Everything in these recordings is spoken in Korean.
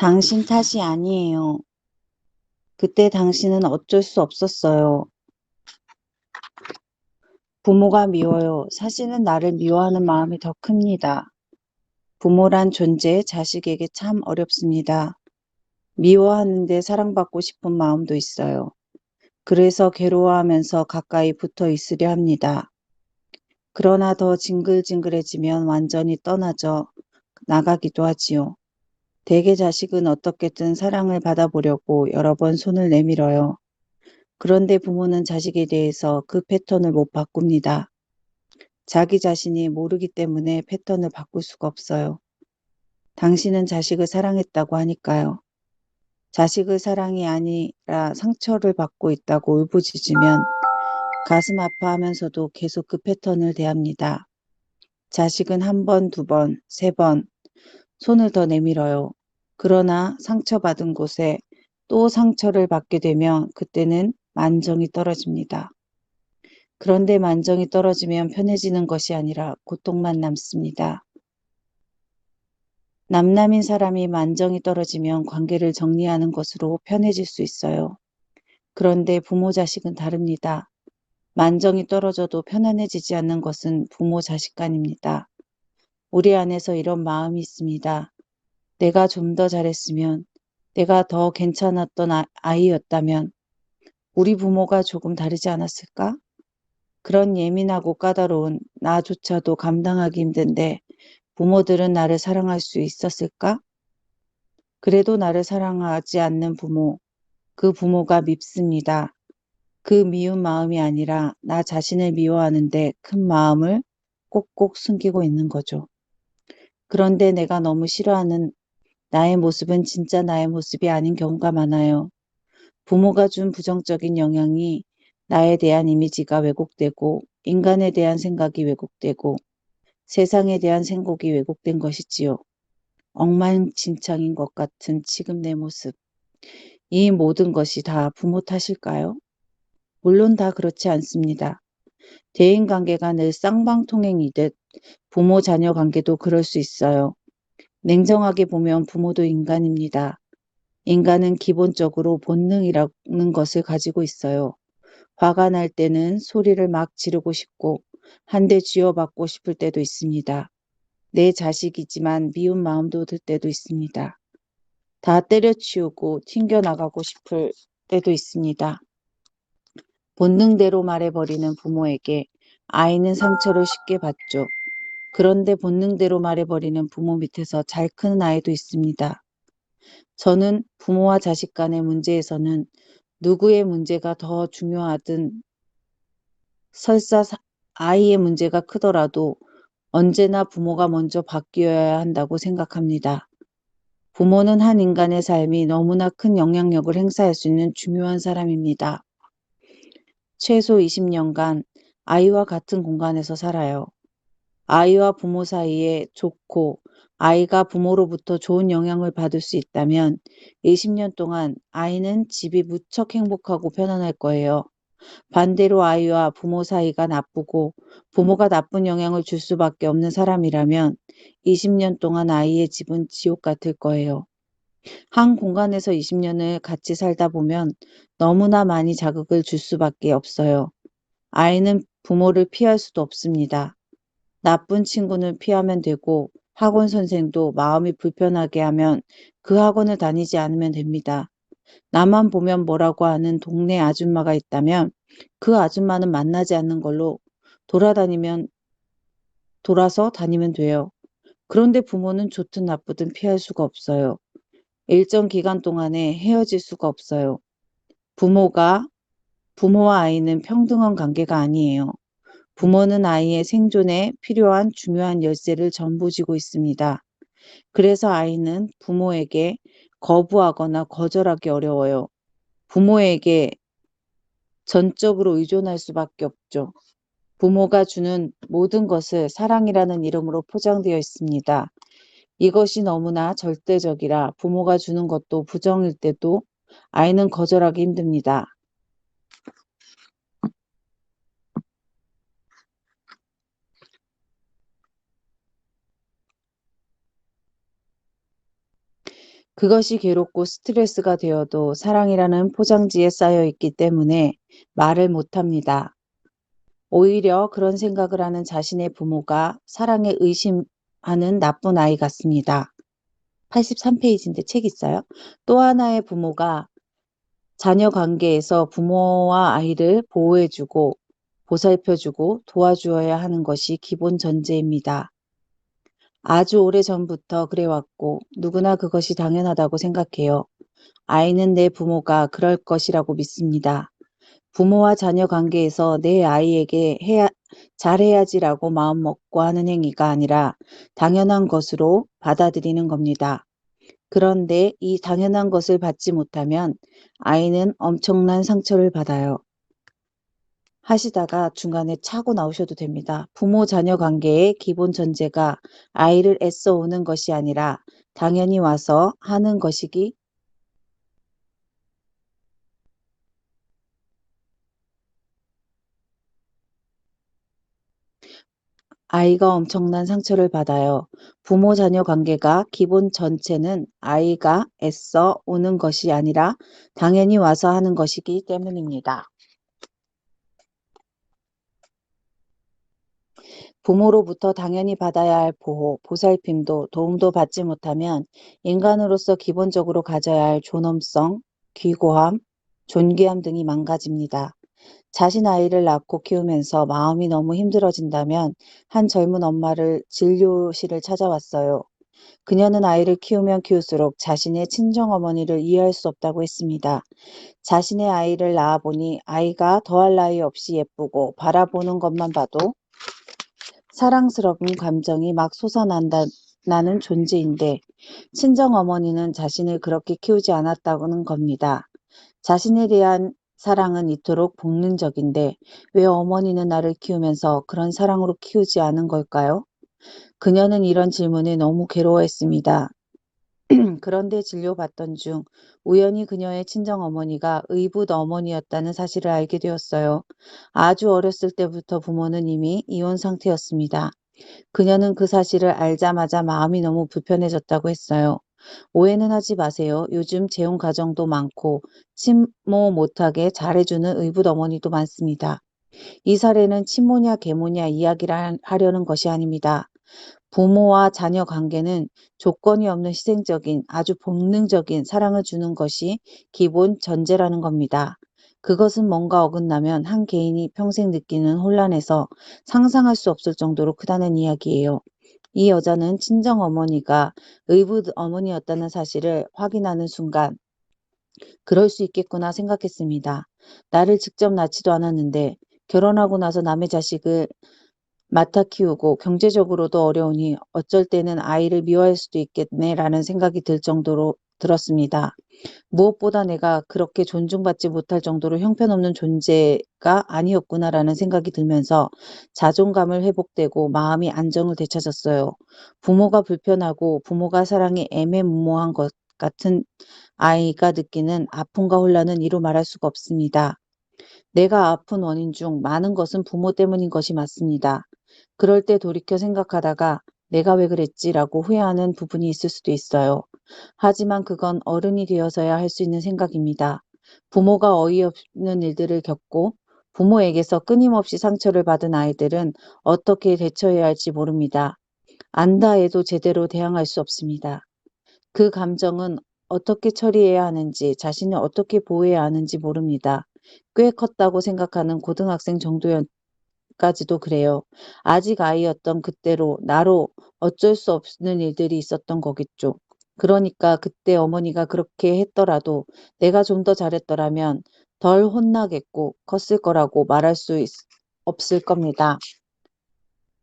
당신 탓이 아니에요. 그때 당신은 어쩔 수 없었어요. 부모가 미워요. 사실은 나를 미워하는 마음이 더 큽니다. 부모란 존재 자식에게 참 어렵습니다. 미워하는데 사랑받고 싶은 마음도 있어요. 그래서 괴로워하면서 가까이 붙어 있으려 합니다. 그러나 더 징글징글해지면 완전히 떠나져 나가기도 하지요. 대개 자식은 어떻게든 사랑을 받아보려고 여러 번 손을 내밀어요. 그런데 부모는 자식에 대해서 그 패턴을 못 바꿉니다. 자기 자신이 모르기 때문에 패턴을 바꿀 수가 없어요. 당신은 자식을 사랑했다고 하니까요. 자식을 사랑이 아니라 상처를 받고 있다고 울부짖으면 가슴 아파하면서도 계속 그 패턴을 대합니다. 자식은 한 번, 두 번, 세 번 손을 더 내밀어요. 그러나 상처받은 곳에 또 상처를 받게 되면 그때는 만정이 떨어집니다. 그런데 만정이 떨어지면 편해지는 것이 아니라 고통만 남습니다. 남남인 사람이 만정이 떨어지면 관계를 정리하는 것으로 편해질 수 있어요. 그런데 부모 자식은 다릅니다. 만정이 떨어져도 편안해지지 않는 것은 부모 자식 간입니다. 우리 안에서 이런 마음이 있습니다. 내가 좀 더 잘했으면, 내가 더 괜찮았던 아이였다면, 우리 부모가 조금 다르지 않았을까? 그런 예민하고 까다로운 나조차도 감당하기 힘든데 부모들은 나를 사랑할 수 있었을까? 그래도 나를 사랑하지 않는 부모, 그 부모가 밉습니다. 그 미운 마음이 아니라 나 자신을 미워하는데 큰 마음을 꼭꼭 숨기고 있는 거죠. 그런데 내가 너무 싫어하는 나의 모습은 진짜 나의 모습이 아닌 경우가 많아요. 부모가 준 부정적인 영향이 나에 대한 이미지가 왜곡되고 인간에 대한 생각이 왜곡되고 세상에 대한 생각이 왜곡된 것이지요. 엉망진창인 것 같은 지금 내 모습. 이 모든 것이 다 부모 탓일까요? 물론 다 그렇지 않습니다. 대인관계가 늘 쌍방통행이듯 부모 자녀 관계도 그럴 수 있어요. 냉정하게 보면 부모도 인간입니다. 인간은 기본적으로 본능이라는 것을 가지고 있어요. 화가 날 때는 소리를 막 지르고 싶고 한 대 쥐어받고 싶을 때도 있습니다. 내 자식이지만 미운 마음도 들 때도 있습니다. 다 때려치우고 튕겨나가고 싶을 때도 있습니다. 본능대로 말해버리는 부모에게 아이는 상처를 쉽게 받죠. 그런데 본능대로 말해버리는 부모 밑에서 잘 크는 아이도 있습니다. 저는 부모와 자식 간의 문제에서는 누구의 문제가 더 중요하든 설사 아이의 문제가 크더라도 언제나 부모가 먼저 바뀌어야 한다고 생각합니다. 부모는 한 인간의 삶이 너무나 큰 영향력을 행사할 수 있는 중요한 사람입니다. 최소 20년간 아이와 같은 공간에서 살아요. 아이와 부모 사이에 좋고 아이가 부모로부터 좋은 영향을 받을 수 있다면 20년 동안 아이는 집이 무척 행복하고 편안할 거예요. 반대로 아이와 부모 사이가 나쁘고 부모가 나쁜 영향을 줄 수밖에 없는 사람이라면 20년 동안 아이의 집은 지옥 같을 거예요. 한 공간에서 20년을 같이 살다 보면 너무나 많이 자극을 줄 수밖에 없어요. 아이는 부모를 피할 수도 없습니다. 나쁜 친구는 피하면 되고 학원 선생도 마음이 불편하게 하면 그 학원을 다니지 않으면 됩니다. 나만 보면 뭐라고 하는 동네 아줌마가 있다면 그 아줌마는 만나지 않는 걸로 돌아서 다니면 돼요. 그런데 부모는 좋든 나쁘든 피할 수가 없어요. 일정 기간 동안에 헤어질 수가 없어요. 부모가 부모와 아이는 평등한 관계가 아니에요. 부모는 아이의 생존에 필요한 중요한 열쇠를 전부 쥐고 있습니다. 그래서 아이는 부모에게 거부하거나 거절하기 어려워요. 부모에게 전적으로 의존할 수밖에 없죠. 부모가 주는 모든 것을 사랑이라는 이름으로 포장되어 있습니다. 이것이 너무나 절대적이라 부모가 주는 것도 부정일 때도 아이는 거절하기 힘듭니다. 그것이 괴롭고 스트레스가 되어도 사랑이라는 포장지에 쌓여 있기 때문에 말을 못합니다. 오히려 그런 생각을 하는 자신의 부모가 사랑에 의심하는 나쁜 아이 같습니다. 83페이지인데 책 있어요? 또 하나의 부모가 자녀 관계에서 부모와 아이를 보호해주고 보살펴주고 도와주어야 하는 것이 기본 전제입니다. 아주 오래전부터 그래왔고 누구나 그것이 당연하다고 생각해요. 아이는 내 부모가 그럴 것이라고 믿습니다. 부모와 자녀 관계에서 내 아이에게 잘해야지라고 마음먹고 하는 행위가 아니라 당연한 것으로 받아들이는 겁니다. 그런데 이 당연한 것을 받지 못하면 아이는 엄청난 상처를 받아요. 하시다가 중간에 차고 나오셔도 됩니다. 부모 자녀 관계의 기본 전제가 아이를 애써 오는 것이 아니라 당연히 와서 하는 것이기 아이가 엄청난 상처를 받아요. 부모 자녀 관계가 기본 전체는 아이가 애써 오는 것이 아니라 당연히 와서 하는 것이기 때문입니다. 부모로부터 당연히 받아야 할 보호, 보살핌도 도움도 받지 못하면 인간으로서 기본적으로 가져야 할 존엄성, 귀고함, 존귀함 등이 망가집니다. 자신 아이를 낳고 키우면서 마음이 너무 힘들어진다면 한 젊은 엄마를 진료실을 찾아왔어요. 그녀는 아이를 키우면 키울수록 자신의 친정어머니를 이해할 수 없다고 했습니다. 자신의 아이를 낳아보니 아이가 더할 나위 없이 예쁘고 바라보는 것만 봐도 사랑스러운 감정이 막 솟아난다는 존재인데 친정어머니는 자신을 그렇게 키우지 않았다는 겁니다. 자신에 대한 사랑은 이토록 본능적인데 왜 어머니는 나를 키우면서 그런 사랑으로 키우지 않은 걸까요? 그녀는 이런 질문에 너무 괴로워했습니다. 그런데 진료받던 중 우연히 그녀의 친정어머니가 의붓 어머니였다는 사실을 알게 되었어요. 아주 어렸을 때부터 부모는 이미 이혼 상태였습니다. 그녀는 그 사실을 알자마자 마음이 너무 불편해졌다고 했어요. 오해는 하지 마세요. 요즘 재혼 가정도 많고 친모 못하게 잘해주는 의붓 어머니도 많습니다. 이 사례는 친모냐 계모냐 이야기를 하려는 것이 아닙니다. 부모와 자녀 관계는 조건이 없는 희생적인 아주 본능적인 사랑을 주는 것이 기본 전제라는 겁니다. 그것은 뭔가 어긋나면 한 개인이 평생 느끼는 혼란에서 상상할 수 없을 정도로 크다는 이야기예요. 이 여자는 친정어머니가 의붓 어머니였다는 사실을 확인하는 순간 그럴 수 있겠구나 생각했습니다. 나를 직접 낳지도 않았는데 결혼하고 나서 남의 자식을 맡아 키우고 경제적으로도 어려우니 어쩔 때는 아이를 미워할 수도 있겠네라는 생각이 들 정도로 들었습니다. 무엇보다 내가 그렇게 존중받지 못할 정도로 형편없는 존재가 아니었구나라는 생각이 들면서 자존감을 회복되고 마음이 안정을 되찾았어요. 부모가 불편하고 부모가 사랑이 애매모호한 것 같은 아이가 느끼는 아픔과 혼란은 이루 말할 수가 없습니다. 내가 아픈 원인 중 많은 것은 부모 때문인 것이 맞습니다. 그럴 때 돌이켜 생각하다가 내가 왜 그랬지라고 후회하는 부분이 있을 수도 있어요. 하지만 그건 어른이 되어서야 할 수 있는 생각입니다. 부모가 어이없는 일들을 겪고 부모에게서 끊임없이 상처를 받은 아이들은 어떻게 대처해야 할지 모릅니다. 안다 해도 제대로 대항할 수 없습니다. 그 감정은 어떻게 처리해야 하는지, 자신을 어떻게 보호해야 하는지 모릅니다. 꽤 컸다고 생각하는 고등학생 정도까지도 그래요. 아직 아이였던 그때로 나로 어쩔 수 없는 일들이 있었던 거겠죠. 그러니까 그때 어머니가 그렇게 했더라도 내가 좀 더 잘했더라면 덜 혼나겠고 컸을 거라고 말할 수 없을 겁니다.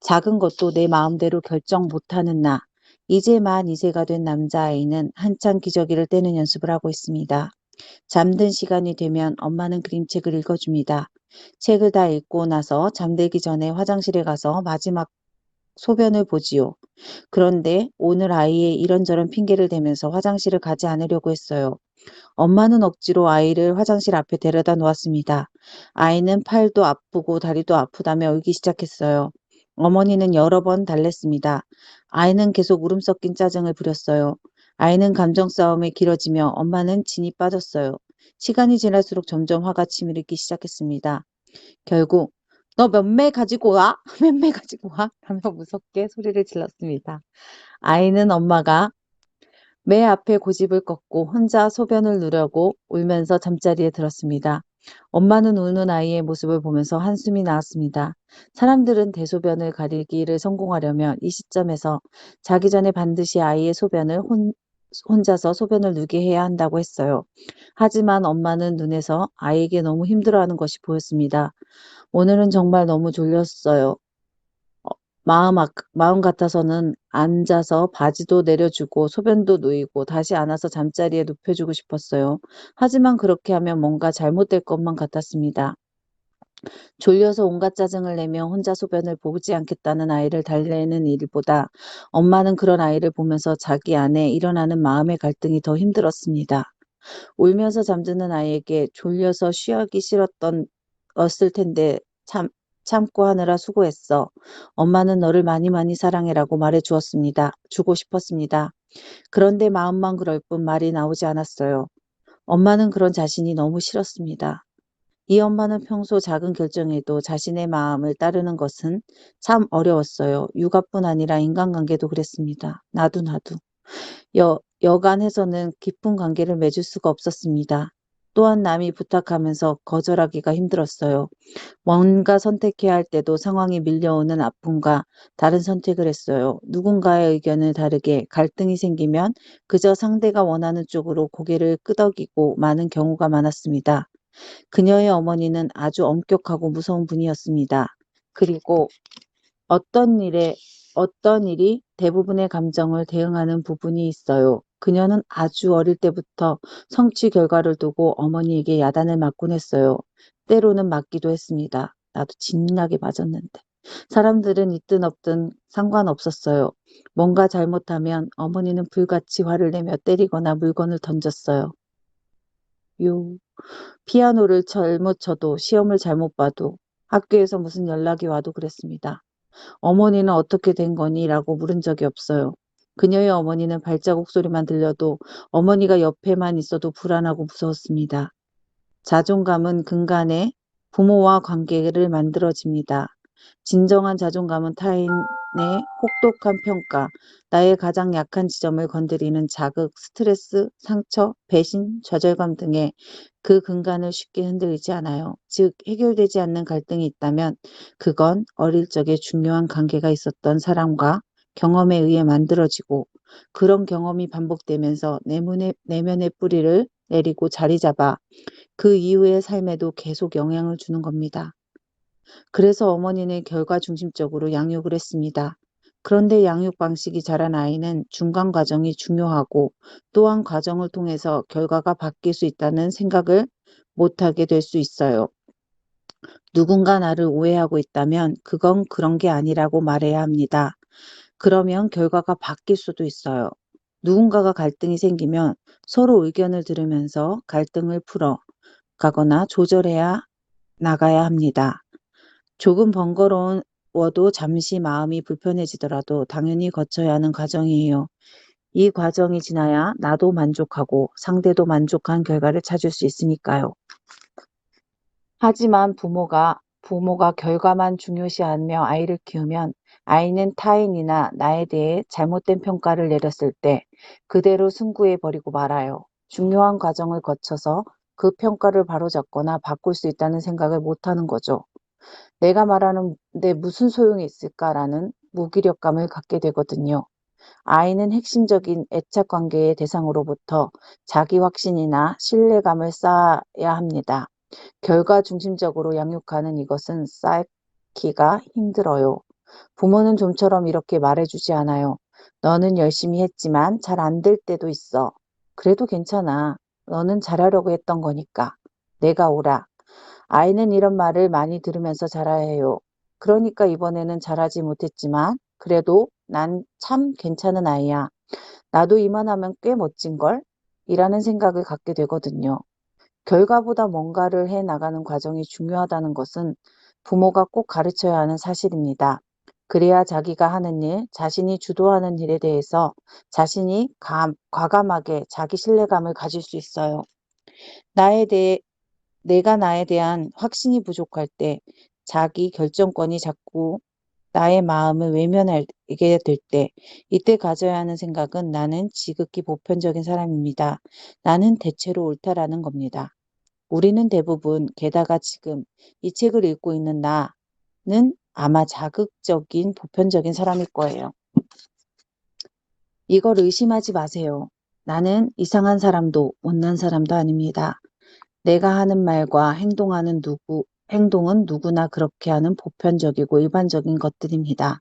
작은 것도 내 마음대로 결정 못하는 나. 이제 만 2세가 된 남자아이는 한창 기저귀를 떼는 연습을 하고 있습니다. 잠든 시간이 되면 엄마는 그림책을 읽어줍니다. 책을 다 읽고 나서 잠들기 전에 화장실에 가서 마지막 소변을 보지요. 그런데 오늘 아이의 이런저런 핑계를 대면서 화장실을 가지 않으려고 했어요. 엄마는 억지로 아이를 화장실 앞에 데려다 놓았습니다. 아이는 팔도 아프고 다리도 아프다며 울기 시작했어요. 어머니는 여러 번 달랬습니다. 아이는 계속 울음 섞인 짜증을 부렸어요. 아이는 감정 싸움에 길어지며 엄마는 진이 빠졌어요. 시간이 지날수록 점점 화가 치밀기 시작했습니다. 결국 너 몇 매 가지고 와? 몇 매 가지고 와? 라며 무섭게 소리를 질렀습니다. 아이는 엄마가 매 앞에 고집을 꺾고 혼자 소변을 누려고 울면서 잠자리에 들었습니다. 엄마는 우는 아이의 모습을 보면서 한숨이 나왔습니다. 사람들은 대소변을 가리기를 성공하려면 이 시점에서 자기 전에 반드시 아이의 소변을 혼자서 소변을 누게 해야 한다고 했어요. 하지만 엄마는 눈에서 아이에게 너무 힘들어하는 것이 보였습니다. 오늘은 정말 너무 졸렸어요. 마음 같아서는 앉아서 바지도 내려주고 소변도 누이고 다시 안아서 잠자리에 눕혀주고 싶었어요. 하지만 그렇게 하면 뭔가 잘못될 것만 같았습니다. 졸려서 온갖 짜증을 내며 혼자 소변을 보지 않겠다는 아이를 달래는 일보다 엄마는 그런 아이를 보면서 자기 안에 일어나는 마음의 갈등이 더 힘들었습니다. 울면서 잠드는 아이에게 졸려서 쉬하기 싫었을 텐데 참고 하느라 수고했어. 엄마는 너를 많이 많이 사랑해라고 말해 주고 싶었습니다. 그런데 마음만 그럴 뿐 말이 나오지 않았어요. 엄마는 그런 자신이 너무 싫었습니다. 이 엄마는 평소 작은 결정에도 자신의 마음을 따르는 것은 참 어려웠어요. 육아뿐 아니라 인간관계도 그랬습니다. 나도. 여간해서는 깊은 관계를 맺을 수가 없었습니다. 또한 남이 부탁하면서 거절하기가 힘들었어요. 뭔가 선택해야 할 때도 상황이 밀려오는 아픔과 다른 선택을 했어요. 누군가의 의견을 다르게 갈등이 생기면 그저 상대가 원하는 쪽으로 고개를 끄덕이고 마는 경우가 많았습니다. 그녀의 어머니는 아주 엄격하고 무서운 분이었습니다. 그리고 어떤 일에 어떤 일이 대부분의 감정을 대응하는 부분이 있어요. 그녀는 아주 어릴 때부터 성취 결과를 두고 어머니에게 야단을 맞곤 했어요. 때로는 맞기도 했습니다. 나도 진나게 맞았는데. 사람들은 있든 없든 상관없었어요. 뭔가 잘못하면 어머니는 불같이 화를 내며 때리거나 물건을 던졌어요. 요. 피아노를 잘못 쳐도 시험을 잘못 봐도 학교에서 무슨 연락이 와도 그랬습니다. 어머니는 어떻게 된 거니? 라고 물은 적이 없어요. 그녀의 어머니는 발자국 소리만 들려도 어머니가 옆에만 있어도 불안하고 무서웠습니다. 자존감은 근간에 부모와 관계를 만들어집니다. 진정한 자존감은 타인의 혹독한 평가, 나의 가장 약한 지점을 건드리는 자극, 스트레스, 상처, 배신, 좌절감 등의 그 근간을 쉽게 흔들리지 않아요. 즉, 해결되지 않는 갈등이 있다면 그건 어릴 적에 중요한 관계가 있었던 사람과 경험에 의해 만들어지고 그런 경험이 반복되면서 내면의 뿌리를 내리고 자리 잡아 그 이후의 삶에도 계속 영향을 주는 겁니다. 그래서 어머니는 결과 중심적으로 양육을 했습니다. 그런데 양육 방식이 자란 아이는 중간 과정이 중요하고 또한 과정을 통해서 결과가 바뀔 수 있다는 생각을 못하게 될 수 있어요. 누군가 나를 오해하고 있다면 그건 그런 게 아니라고 말해야 합니다. 그러면 결과가 바뀔 수도 있어요. 누군가가 갈등이 생기면 서로 의견을 들으면서 갈등을 풀어 가거나 조절해야 나가야 합니다. 조금 번거로워도 잠시 마음이 불편해지더라도 당연히 거쳐야 하는 과정이에요. 이 과정이 지나야 나도 만족하고 상대도 만족한 결과를 찾을 수 있으니까요. 하지만 부모가 결과만 중요시하며 아이를 키우면 아이는 타인이나 나에 대해 잘못된 평가를 내렸을 때 그대로 승구해 버리고 말아요. 중요한 과정을 거쳐서 그 평가를 바로잡거나 바꿀 수 있다는 생각을 못하는 거죠. 내가 말하는데 무슨 소용이 있을까라는 무기력감을 갖게 되거든요. 아이는 핵심적인 애착 관계의 대상으로부터 자기 확신이나 신뢰감을 쌓아야 합니다. 결과 중심적으로 양육하는 이것은 쌓기가 힘들어요. 부모는 좀처럼 이렇게 말해주지 않아요. 너는 열심히 했지만 잘 안 될 때도 있어. 그래도 괜찮아. 너는 잘하려고 했던 거니까. 내가 오라. 아이는 이런 말을 많이 들으면서 자라해요. 그러니까 이번에는 잘하지 못했지만 그래도 난 참 괜찮은 아이야. 나도 이만하면 꽤 멋진걸? 이라는 생각을 갖게 되거든요. 결과보다 뭔가를 해 나가는 과정이 중요하다는 것은 부모가 꼭 가르쳐야 하는 사실입니다. 그래야 자기가 하는 일, 자신이 주도하는 일에 대해서 자신이 과감하게 자기 신뢰감을 가질 수 있어요. 나에 대해 내가 나에 대한 확신이 부족할 때, 자기 결정권이 자꾸 나의 마음을 외면하게 될 때, 이때 가져야 하는 생각은 나는 지극히 보편적인 사람입니다. 나는 대체로 옳다라는 겁니다. 우리는 대부분, 게다가 지금 이 책을 읽고 있는 나는 아마 자극적인 보편적인 사람일 거예요. 이걸 의심하지 마세요. 나는 이상한 사람도 못난 사람도 아닙니다. 내가 하는 말과 행동은 누구나 그렇게 하는 보편적이고 일반적인 것들입니다.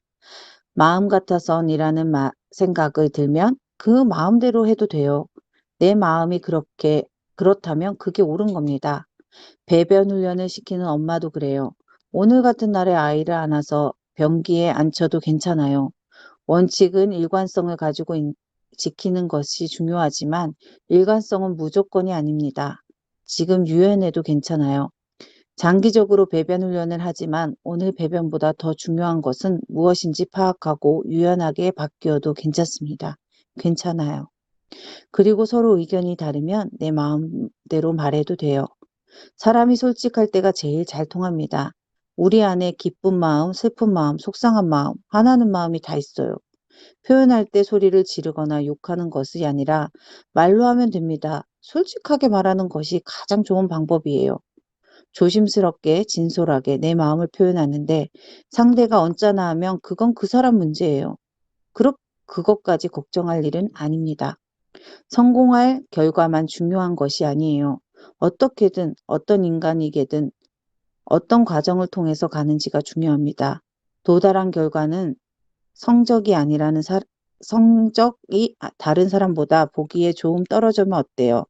마음 같아선이라는 생각을 들면 그 마음대로 해도 돼요. 내 마음이 그렇다면 그게 옳은 겁니다. 배변 훈련을 시키는 엄마도 그래요. 오늘 같은 날에 아이를 안아서 변기에 앉혀도 괜찮아요. 원칙은 일관성을 가지고 지키는 것이 중요하지만 일관성은 무조건이 아닙니다. 지금 유연해도 괜찮아요. 장기적으로 배변 훈련을 하지만 오늘 배변보다 더 중요한 것은 무엇인지 파악하고 유연하게 바뀌어도 괜찮습니다. 괜찮아요. 그리고 서로 의견이 다르면 내 마음대로 말해도 돼요. 사람이 솔직할 때가 제일 잘 통합니다. 우리 안에 기쁜 마음, 슬픈 마음, 속상한 마음, 화나는 마음이 다 있어요. 표현할 때 소리를 지르거나 욕하는 것이 아니라 말로 하면 됩니다. 솔직하게 말하는 것이 가장 좋은 방법이에요. 조심스럽게 진솔하게 내 마음을 표현하는데 상대가 언짢아 하면 그건 그 사람 문제예요. 그것까지 걱정할 일은 아닙니다. 성공할 결과만 중요한 것이 아니에요. 어떻게든 어떤 인간에게든 어떤 과정을 통해서 가는지가 중요합니다. 도달한 결과는 성적이 다른 사람보다 보기에 조금 떨어지면 어때요?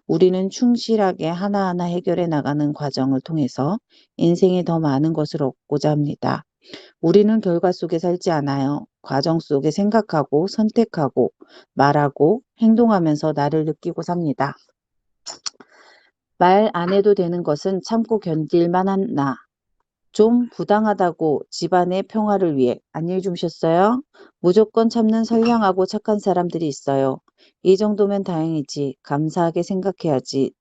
우리는 충실하게 하나하나 해결해 나가는 과정을 통해서 인생에 더 많은 것을 얻고자 합니다. 우리는 결과 속에 살지 않아요. 과정 속에 생각하고 선택하고 말하고 행동하면서 나를 느끼고 삽니다. 말 안 해도 되는 것은 참고 견딜 만한 나. 좀 부당하다고 집안의 평화를 위해 안녕히 주무셨어요? 무조건 참는 선량하고 착한 사람들이 있어요. 이 정도면 다행이지. 감사하게 생각해야지.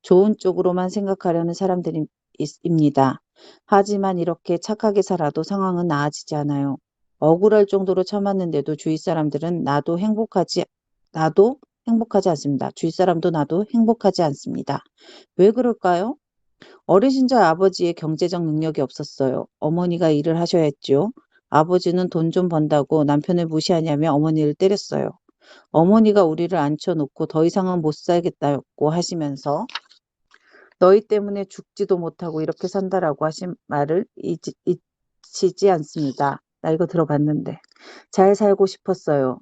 좋은 쪽으로만 생각하려는 사람들입니다. 하지만 이렇게 착하게 살아도 상황은 나아지지 않아요. 억울할 정도로 참았는데도 나도 행복하지 않습니다. 주위 사람도 나도 행복하지 않습니다. 왜 그럴까요? 어린 시절 아버지의 경제적 능력이 없었어요. 어머니가 일을 하셔야 했죠. 아버지는 돈 좀 번다고 남편을 무시하냐며 어머니를 때렸어요. 어머니가 우리를 앉혀놓고 더 이상은 못 살겠다고 하시면서 너희 때문에 죽지도 못하고 이렇게 산다라고 하신 말을 잊히지 않습니다. 나 이거 들어봤는데. 잘 살고 싶었어요.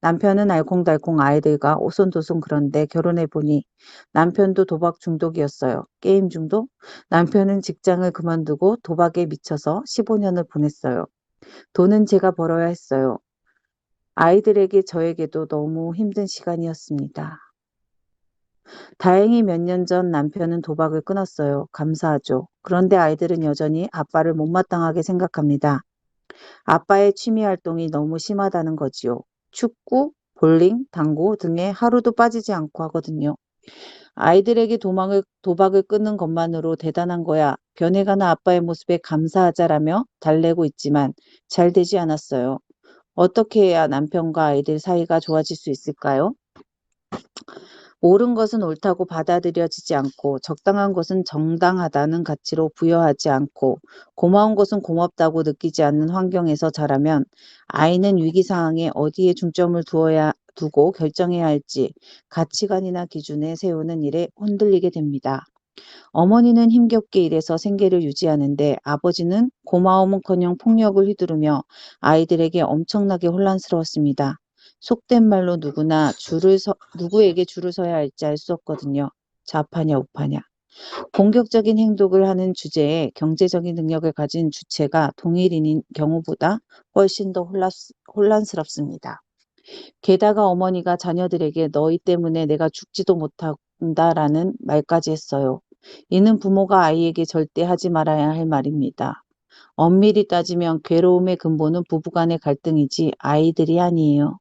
남편은 알콩달콩 아이들과 오손도손 그런데 결혼해보니 남편도 도박 중독이었어요. 게임 중독? 남편은 직장을 그만두고 도박에 미쳐서 15년을 보냈어요. 돈은 제가 벌어야 했어요. 저에게도 너무 힘든 시간이었습니다. 다행히 몇 년 전 남편은 도박을 끊었어요. 감사하죠. 그런데 아이들은 여전히 아빠를 못마땅하게 생각합니다. 아빠의 취미 활동이 너무 심하다는 거지요. 축구, 볼링, 당구 등에 하루도 빠지지 않고 하거든요. 아이들에게 도박을 끊는 것만으로 대단한 거야. 변해가는 아빠의 모습에 감사하자라며 달래고 있지만 잘 되지 않았어요. 어떻게 해야 남편과 아이들 사이가 좋아질 수 있을까요? 옳은 것은 옳다고 받아들여지지 않고 적당한 것은 정당하다는 가치로 부여하지 않고 고마운 것은 고맙다고 느끼지 않는 환경에서 자라면 아이는 위기 상황에 어디에 중점을 두고 결정해야 할지 가치관이나 기준에 세우는 일에 흔들리게 됩니다. 어머니는 힘겹게 일해서 생계를 유지하는데 아버지는 고마움은커녕 폭력을 휘두르며 아이들에게 엄청나게 혼란스러웠습니다. 속된 말로 누구에게 줄을 서야 할지 알 수 없거든요. 좌파냐 우파냐. 공격적인 행동을 하는 주제에 경제적인 능력을 가진 주체가 동일인인 경우보다 훨씬 더 혼란스럽습니다. 게다가 어머니가 자녀들에게 너희 때문에 내가 죽지도 못한다라는 말까지 했어요. 이는 부모가 아이에게 절대 하지 말아야 할 말입니다. 엄밀히 따지면 괴로움의 근본은 부부간의 갈등이지 아이들이 아니에요.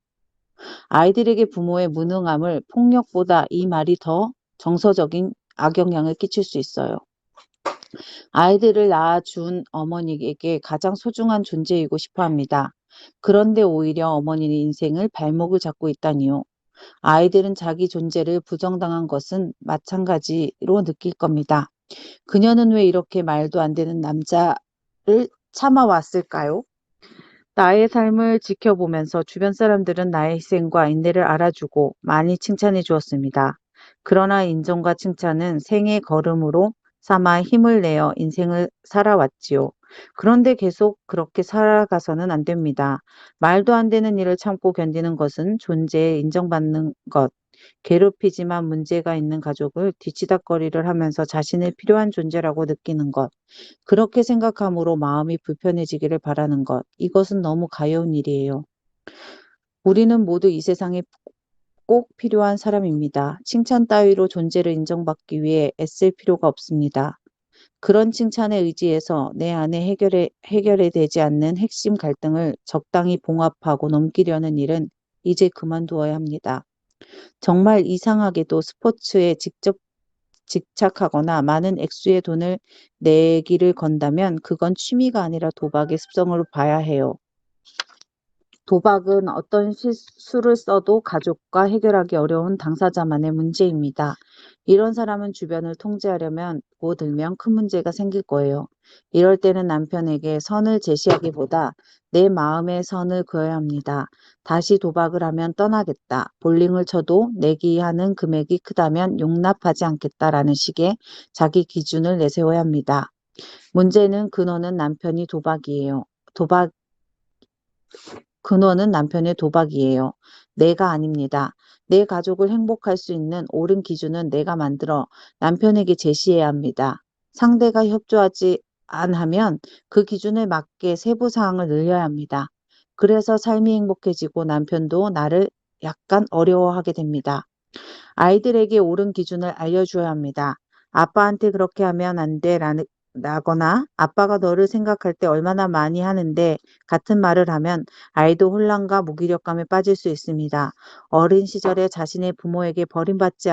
아이들에게 부모의 무능함을 폭력보다 이 말이 더 정서적인 악영향을 끼칠 수 있어요. 아이들을 낳아준 어머니에게 가장 소중한 존재이고 싶어 합니다. 그런데 오히려 어머니는 인생을 발목을 잡고 있다니요. 아이들은 자기 존재를 부정당한 것은 마찬가지로 느낄 겁니다. 그녀는 왜 이렇게 말도 안 되는 남자를 참아왔을까요? 나의 삶을 지켜보면서 주변 사람들은 나의 희생과 인내를 알아주고 많이 칭찬해 주었습니다. 그러나 인정과 칭찬은 생의 걸음으로 삼아 힘을 내어 인생을 살아왔지요. 그런데 계속 그렇게 살아가서는 안 됩니다. 말도 안 되는 일을 참고 견디는 것은 존재에 인정받는 것. 괴롭히지만 문제가 있는 가족을 뒤치다꺼리를 하면서 자신을 필요한 존재라고 느끼는 것. 그렇게 생각함으로 마음이 불편해지기를 바라는 것. 이것은 너무 가여운 일이에요. 우리는 모두 이 세상에 꼭 필요한 사람입니다. 칭찬 따위로 존재를 인정받기 위해 애쓸 필요가 없습니다. 그런 칭찬에 의지해서 내 안에 해결이 되지 않는 핵심 갈등을 적당히 봉합하고 넘기려는 일은 이제 그만두어야 합니다. 정말 이상하게도 스포츠에 직접 집착하거나 많은 액수의 돈을 내기를 건다면 그건 취미가 아니라 도박의 습성으로 봐야 해요. 도박은 어떤 수를 써도 가족과 해결하기 어려운 당사자만의 문제입니다. 이런 사람은 주변을 통제하려면 들면 큰 문제가 생길 거예요. 이럴 때는 남편에게 선을 제시하기보다 내 마음의 선을 그어야 합니다. 다시 도박을 하면 떠나겠다. 볼링을 쳐도 내기하는 금액이 크다면 용납하지 않겠다라는 식의 자기 기준을 내세워야 합니다. 문제는 근원은 남편이 도박이에요. 근원은 남편의 도박이에요. 내가 아닙니다. 내 가족을 행복할 수 있는 옳은 기준은 내가 만들어 남편에게 제시해야 합니다. 상대가 협조하지 않으면 그 기준에 맞게 세부 사항을 늘려야 합니다. 그래서 삶이 행복해지고 남편도 나를 약간 어려워하게 됩니다. 아이들에게 옳은 기준을 알려줘야 합니다. 아빠한테 그렇게 하면 안 돼, 라거나 아빠가 너를 생각할 때 얼마나 많이 하는데 같은 말을 하면 아이도 혼란과 무기력감에 빠질 수 있습니다. 어린 시절에 자신의 부모에게 버림받지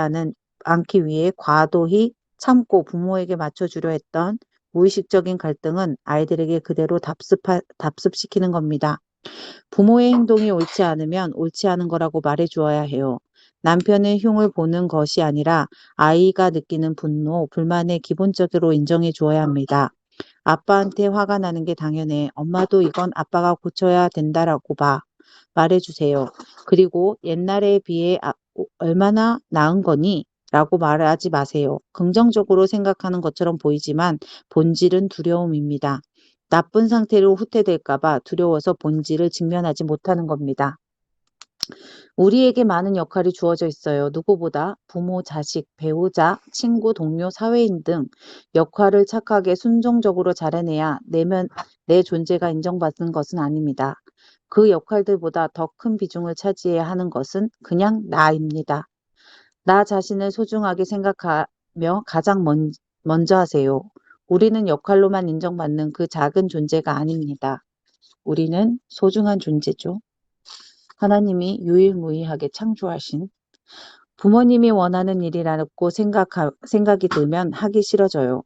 않기 위해 과도히 참고 부모에게 맞춰주려 했던 무의식적인 갈등은 아이들에게 그대로 답습시키는 겁니다. 부모의 행동이 옳지 않으면 옳지 않은 거라고 말해 주어야 해요. 남편의 흉을 보는 것이 아니라 아이가 느끼는 분노, 불만에 기본적으로 인정해 주어야 합니다. 아빠한테 화가 나는 게 당연해. 엄마도 이건 아빠가 고쳐야 된다라고 말해 주세요. 그리고 옛날에 비해 얼마나 나은 거니? 라고 말하지 마세요. 긍정적으로 생각하는 것처럼 보이지만 본질은 두려움입니다. 나쁜 상태로 후퇴될까봐 두려워서 본질을 직면하지 못하는 겁니다. 우리에게 많은 역할이 주어져 있어요. 누구보다 부모, 자식, 배우자, 친구, 동료, 사회인 등 역할을 착하게 순종적으로 잘해내야 내 존재가 인정받는 것은 아닙니다. 그 역할들보다 더 큰 비중을 차지해야 하는 것은 그냥 나입니다. 나 자신을 소중하게 생각하며 가장 먼저 하세요. 우리는 역할로만 인정받는 그 작은 존재가 아닙니다. 우리는 소중한 존재죠. 하나님이 유일무이하게 창조하신 부모님이 원하는 일이라고 생각이 들면 하기 싫어져요.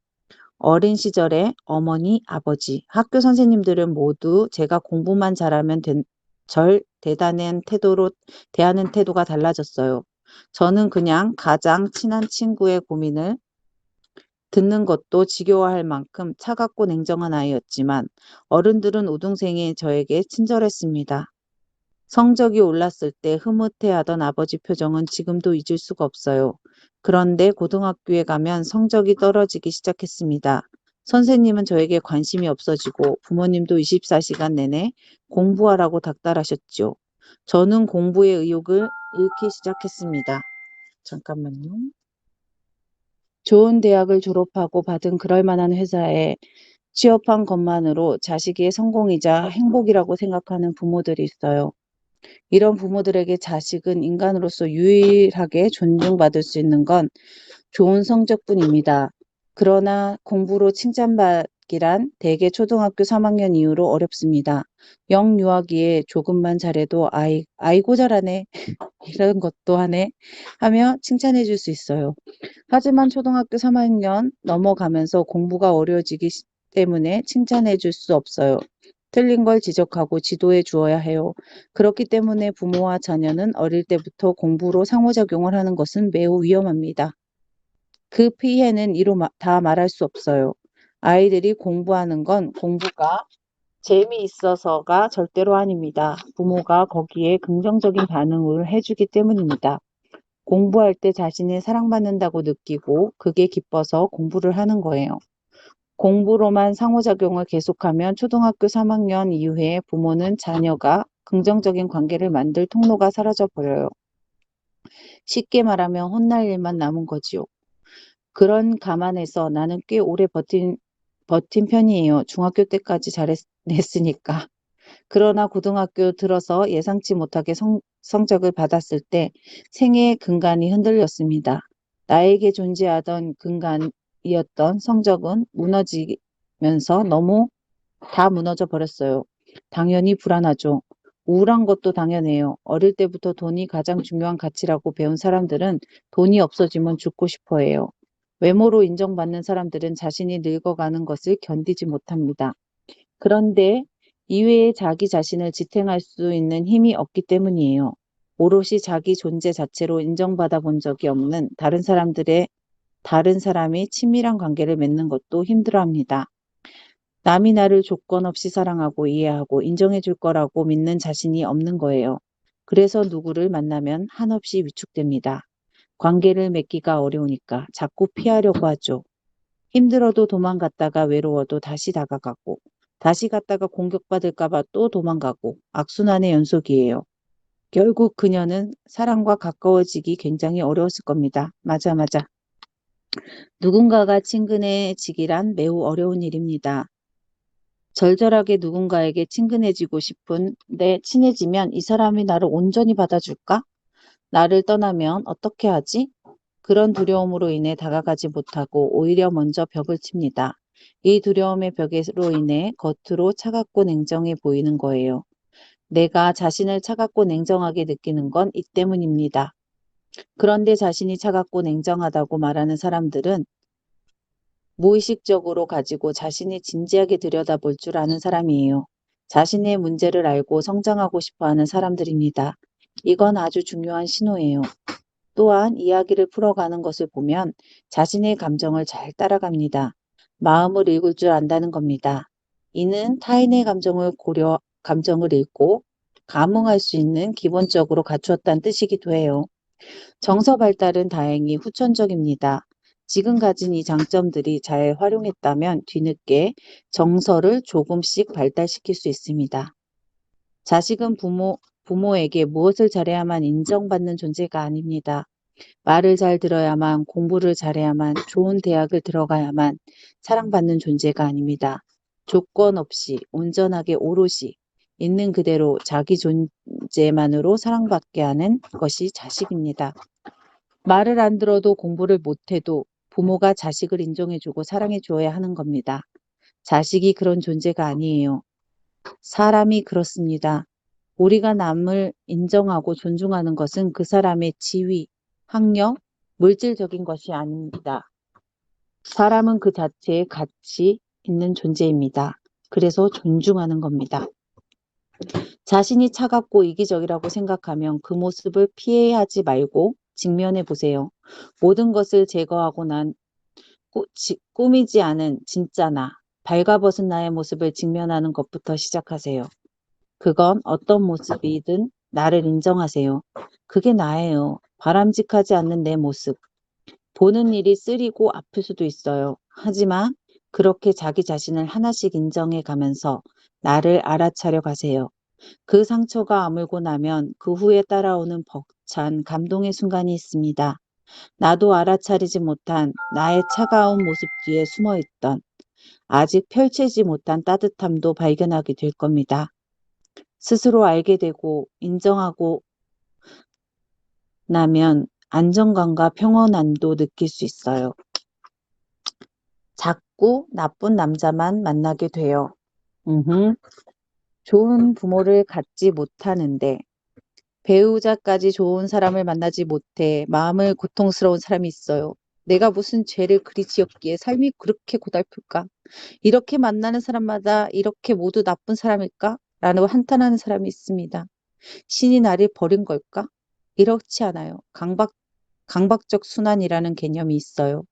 어린 시절에 어머니, 아버지, 학교 선생님들은 모두 제가 공부만 잘하면 절 대단한 태도로 대하는 태도가 달라졌어요. 저는 그냥 가장 친한 친구의 고민을 듣는 것도 지겨워할 만큼 차갑고 냉정한 아이였지만 어른들은 우등생이 저에게 친절했습니다. 성적이 올랐을 때 흐뭇해하던 아버지 표정은 지금도 잊을 수가 없어요. 그런데 고등학교에 가면 성적이 떨어지기 시작했습니다. 선생님은 저에게 관심이 없어지고 부모님도 24시간 내내 공부하라고 닥달하셨죠. 저는 공부의 의욕을 잃기 시작했습니다. 잠깐만요. 좋은 대학을 졸업하고 받은 그럴 만한 회사에 취업한 것만으로 자식의 성공이자 행복이라고 생각하는 부모들이 있어요. 이런 부모들에게 자식은 인간으로서 유일하게 존중받을 수 있는 건 좋은 성적뿐입니다. 그러나 공부로 받기란 대개 초등학교 3학년 이후로 어렵습니다. 영유아기에 조금만 잘해도 아이고 잘하네 이런 것도 하네 하며 칭찬해 줄 수 있어요. 하지만 초등학교 3학년 넘어가면서 공부가 어려워지기 때문에 칭찬해 줄 수 없어요. 틀린 걸 지적하고 지도해 주어야 해요. 그렇기 때문에 부모와 자녀는 어릴 때부터 공부로 상호작용을 하는 것은 매우 위험합니다. 그 피해는 이로 다 말할 수 없어요. 아이들이 공부하는 건 공부가 재미있어서가 절대로 아닙니다. 부모가 거기에 긍정적인 반응을 해주기 때문입니다. 공부할 때 자신이 사랑받는다고 느끼고 그게 기뻐서 공부를 하는 거예요. 공부로만 상호작용을 계속하면 초등학교 3학년 이후에 부모는 자녀가 긍정적인 관계를 만들 통로가 사라져 버려요. 쉽게 말하면 혼날 일만 남은 거지요. 그런 감안해서 나는 꽤 오래 버틴 편이에요. 중학교 때까지 잘했으니까. 그러나 고등학교 들어서 예상치 못하게 성적을 받았을 때 생애의 근간이 흔들렸습니다. 나에게 존재하던 근간이었던 성적은 무너지면서 너무 다 무너져 버렸어요. 당연히 불안하죠. 우울한 것도 당연해요. 어릴 때부터 돈이 가장 중요한 가치라고 배운 사람들은 돈이 없어지면 죽고 싶어 해요. 외모로 인정받는 사람들은 자신이 늙어가는 것을 견디지 못합니다. 그런데 이외에 자기 자신을 지탱할 수 있는 힘이 없기 때문이에요. 오롯이 자기 존재 자체로 인정받아 본 적이 없는 다른 사람이 친밀한 관계를 맺는 것도 힘들어합니다. 남이 나를 조건 없이 사랑하고 이해하고 인정해 줄 거라고 믿는 자신이 없는 거예요. 그래서 누구를 만나면 한없이 위축됩니다. 관계를 맺기가 어려우니까 자꾸 피하려고 하죠. 힘들어도 도망갔다가 외로워도 다시 다가가고 다시 갔다가 공격받을까 봐 또 도망가고 악순환의 연속이에요. 결국 그녀는 사랑과 가까워지기 굉장히 어려웠을 겁니다. 맞아. 누군가가 친근해지기란 매우 어려운 일입니다. 절절하게 누군가에게 친근해지고 싶은데 친해지면 이 사람이 나를 온전히 받아줄까? 나를 떠나면 어떻게 하지? 그런 두려움으로 인해 다가가지 못하고 오히려 먼저 벽을 칩니다. 이 두려움의 벽으로 인해 겉으로 차갑고 냉정해 보이는 거예요. 내가 자신을 차갑고 냉정하게 느끼는 건 이 때문입니다. 그런데 자신이 차갑고 냉정하다고 말하는 사람들은 무의식적으로 가지고 자신이 진지하게 들여다볼 줄 아는 사람이에요. 자신의 문제를 알고 성장하고 싶어 하는 사람들입니다. 이건 아주 중요한 신호예요. 또한 이야기를 풀어가는 것을 보면 자신의 감정을 잘 따라갑니다. 마음을 읽을 줄 안다는 겁니다. 이는 타인의 감정을 읽고 감응할 수 있는 기본적으로 갖추었다는 뜻이기도 해요. 정서 발달은 다행히 후천적입니다. 지금 가진 이 장점들이 잘 활용했다면 뒤늦게 정서를 조금씩 발달시킬 수 있습니다. 자식은 부모에게 무엇을 잘해야만 인정받는 존재가 아닙니다. 말을 잘 들어야만, 공부를 잘해야만, 좋은 대학을 들어가야만 사랑받는 존재가 아닙니다. 조건 없이 온전하게 오롯이 있는 그대로 자기 존재만으로 사랑받게 하는 것이 자식입니다. 말을 안 들어도 공부를 못해도 부모가 자식을 인정해주고 사랑해줘야 하는 겁니다. 자식이 그런 존재가 아니에요. 사람이 그렇습니다. 우리가 남을 인정하고 존중하는 것은 그 사람의 지위, 학력, 물질적인 것이 아닙니다. 사람은 그 자체에 가치 있는 존재입니다. 그래서 존중하는 겁니다. 자신이 차갑고 이기적이라고 생각하면 그 모습을 피해하지 말고 직면해 보세요. 모든 것을 제거하고 난 꾸미지 않은 진짜 나, 발가벗은 나의 모습을 직면하는 것부터 시작하세요. 그건 어떤 모습이든 나를 인정하세요. 그게 나예요. 바람직하지 않는 내 모습. 보는 일이 쓰리고 아플 수도 있어요. 하지만 그렇게 자기 자신을 하나씩 인정해 가면서 나를 알아차려 가세요. 그 상처가 아물고 나면 그 후에 따라오는 벅찬 감동의 순간이 있습니다. 나도 알아차리지 못한 나의 차가운 모습 뒤에 숨어있던 아직 펼치지 못한 따뜻함도 발견하게 될 겁니다. 스스로 알게 되고 인정하고 나면 안정감과 평온함도 느낄 수 있어요. 자꾸 나쁜 남자만 만나게 돼요. 좋은 부모를 갖지 못하는데 배우자까지 좋은 사람을 만나지 못해 마음을 고통스러운 사람이 있어요. 내가 무슨 죄를 그리 지었기에 삶이 그렇게 고달플까? 이렇게 만나는 사람마다 이렇게 모두 나쁜 사람일까? 라고 한탄하는 사람이 있습니다. 신이 나를 버린 걸까? 이렇지 않아요. 강박적 순환이라는 개념이 있어요.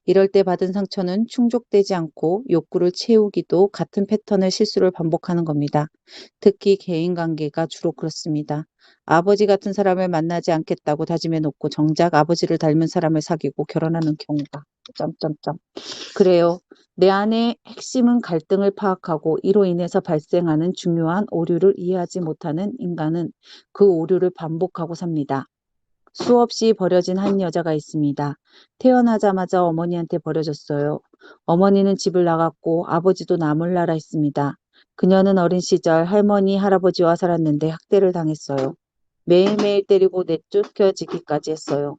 이럴 때 받은 상처는 충족되지 않고 욕구를 채우기도 같은 패턴의 실수를 반복하는 겁니다. 특히 개인관계가 주로 그렇습니다. 아버지 같은 사람을 만나지 않겠다고 다짐해 놓고 정작 아버지를 닮은 사람을 사귀고 결혼하는 경우가 점점점. 그래요. 내 안의 핵심은 갈등을 파악하고 이로 인해서 발생하는 중요한 오류를 이해하지 못하는 인간은 그 오류를 반복하고 삽니다. 수없이 버려진 한 여자가 있습니다. 태어나자마자 어머니한테 버려졌어요. 어머니는 집을 나갔고 아버지도 남을 나라 했습니다. 그녀는 어린 시절 할머니, 할아버지와 살았는데 학대를 당했어요. 매일매일 때리고 내쫓겨지기까지 했어요.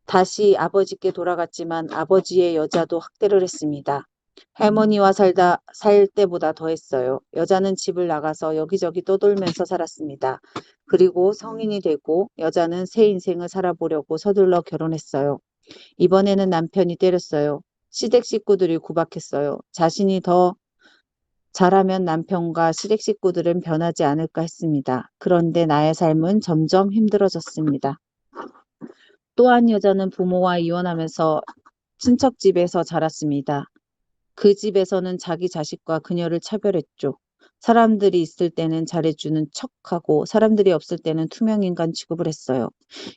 다시 아버지께 돌아갔지만 아버지의 여자도 학대를 했습니다. 할머니와 살 때보다 더 했어요. 여자는 집을 나가서 여기저기 떠돌면서 살았습니다. 그리고 성인이 되고 여자는 새 인생을 살아보려고 서둘러 결혼했어요. 이번에는 남편이 때렸어요. 시댁 식구들이 구박했어요. 자신이 더 잘하면 남편과 시댁 식구들은 변하지 않을까 했습니다. 그런데 나의 삶은 점점 힘들어졌습니다. 또한 여자는 부모와 이혼하면서 친척 집에서 자랐습니다. 그 집에서는 자기 자식과 그녀를 차별했죠. 사람들이 있을 때는 잘해주는 척하고 사람들이 없을 때는 투명인간 취급을 했어요.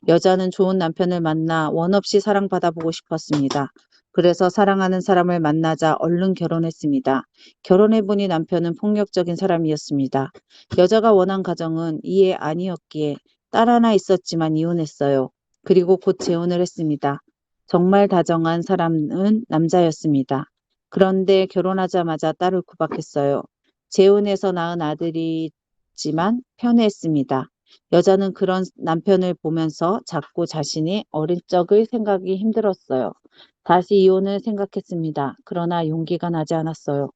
여자는 좋은 남편을 만나 원 없이 사랑받아보고 싶었습니다. 그래서 사랑하는 사람을 만나자 얼른 결혼했습니다. 결혼해보니 남편은 폭력적인 사람이었습니다. 여자가 원한 가정은 이해 아니었기에 딸 하나 있었지만 이혼했어요. 그리고 곧 재혼을 했습니다. 정말 다정한 사람은 남자였습니다. 그런데 결혼하자마자 딸을 구박했어요. 재혼해서 낳은 아들이지만 편애했습니다. 여자는 그런 남편을 보면서 자꾸 자신이 어린 적을 생각이 힘들었어요. 다시 이혼을 생각했습니다. 그러나 용기가 나지 않았어요.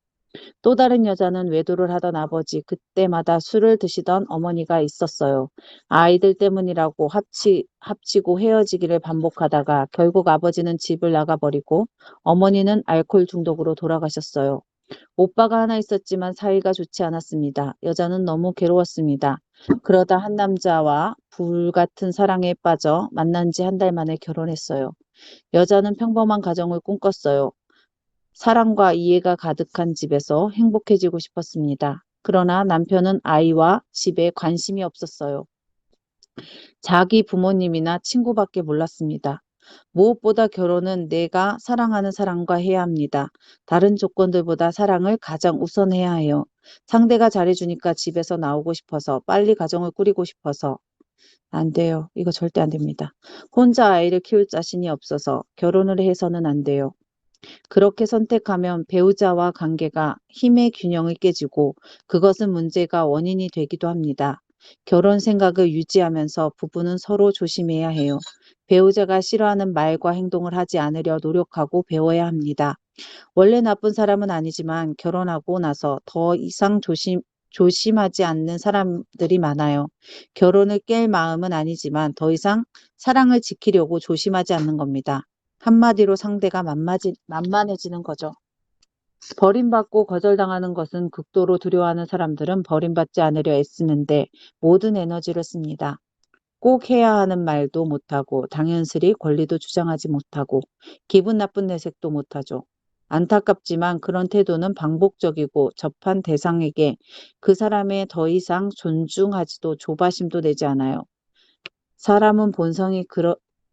또 다른 여자는 외도를 하던 아버지, 그때마다 술을 드시던 어머니가 있었어요. 아이들 때문이라고 합치고 헤어지기를 반복하다가 결국 아버지는 집을 나가버리고 어머니는 알코올 중독으로 돌아가셨어요. 오빠가 하나 있었지만 사이가 좋지 않았습니다. 여자는 너무 괴로웠습니다. 그러다 한 남자와 불같은 사랑에 빠져 만난 지 한 달 만에 결혼했어요. 여자는 평범한 가정을 꿈꿨어요. 사랑과 이해가 가득한 집에서 행복해지고 싶었습니다. 그러나 남편은 아이와 집에 관심이 없었어요. 자기 부모님이나 친구밖에 몰랐습니다. 무엇보다 결혼은 내가 사랑하는 사람과 해야 합니다. 다른 조건들보다 사랑을 가장 우선해야 해요. 상대가 잘해주니까 집에서 나오고 싶어서 빨리 가정을 꾸리고 싶어서 안 돼요. 이거 절대 안 됩니다. 혼자 아이를 키울 자신이 없어서 결혼을 해서는 안 돼요. 그렇게 선택하면 배우자와 관계가 힘의 균형을 깨지고 그것은 문제가 원인이 되기도 합니다. 결혼 생각을 유지하면서 부부는 서로 조심해야 해요. 배우자가 싫어하는 말과 행동을 하지 않으려 노력하고 배워야 합니다. 원래 나쁜 사람은 아니지만 결혼하고 나서 더 이상 조심하지 않는 사람들이 많아요. 결혼을 깰 마음은 아니지만 더 이상 사랑을 지키려고 조심하지 않는 겁니다. 한마디로 상대가 만만해지는 거죠. 버림받고 거절당하는 것은 극도로 두려워하는 사람들은 버림받지 않으려 애쓰는데 모든 에너지를 씁니다. 꼭 해야 하는 말도 못하고 당연스레 권리도 주장하지 못하고 기분 나쁜 내색도 못하죠. 안타깝지만 그런 태도는 반복적이고 접한 대상에게 그 사람의 더 이상 존중하지도 조바심도 내지 않아요. 사람은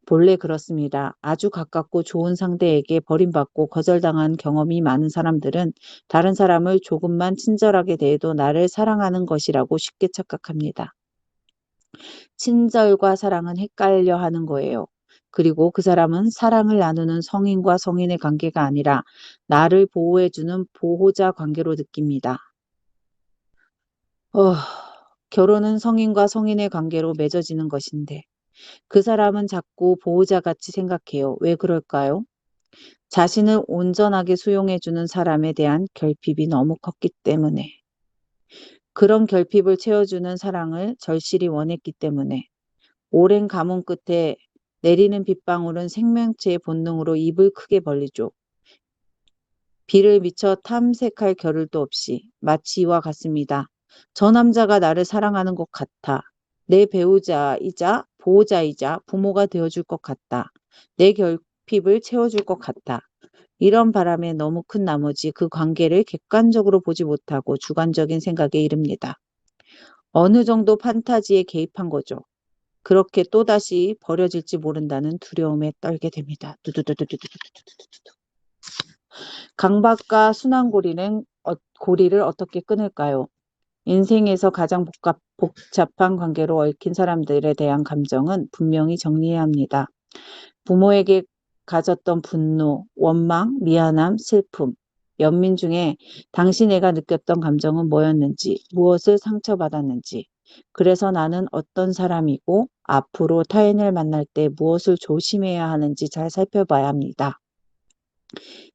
본래 그렇습니다. 아주 가깝고 좋은 상대에게 버림받고 거절당한 경험이 많은 사람들은 다른 사람을 조금만 친절하게 대해도 나를 사랑하는 것이라고 쉽게 착각합니다. 친절과 사랑은 헷갈려 하는 거예요. 그리고 그 사람은 사랑을 나누는 성인과 성인의 관계가 아니라 나를 보호해주는 보호자 관계로 느낍니다. 어, 결혼은 성인과 성인의 관계로 맺어지는 것인데 그 사람은 자꾸 보호자같이 생각해요. 왜 그럴까요? 자신을 온전하게 수용해주는 사람에 대한 결핍이 너무 컸기 때문에, 그런 결핍을 채워주는 사랑을 절실히 원했기 때문에, 오랜 가뭄 끝에 내리는 빗방울은 생명체의 본능으로 입을 크게 벌리죠. 비를 미처 탐색할 겨를도 없이 마치 이와 같습니다. 저 남자가 나를 사랑하는 것 같아. 내 배우자이자 보호자이자 부모가 되어줄 것 같다. 내 결핍을 채워줄 것 같다. 이런 바람에 너무 큰 나머지 그 관계를 객관적으로 보지 못하고 주관적인 생각에 이릅니다. 어느 정도 판타지에 개입한 거죠. 그렇게 또다시 버려질지 모른다는 두려움에 떨게 됩니다. 두두두두두두두두두두. 강박과 순환고리는 고리를 어떻게 끊을까요? 인생에서 가장 복잡한 관계로 얽힌 사람들에 대한 감정은 분명히 정리해야 합니다. 부모에게 가졌던 분노, 원망, 미안함, 슬픔, 연민 중에 당신애가 느꼈던 감정은 뭐였는지, 무엇을 상처받았는지, 그래서 나는 어떤 사람이고 앞으로 타인을 만날 때 무엇을 조심해야 하는지 잘 살펴봐야 합니다.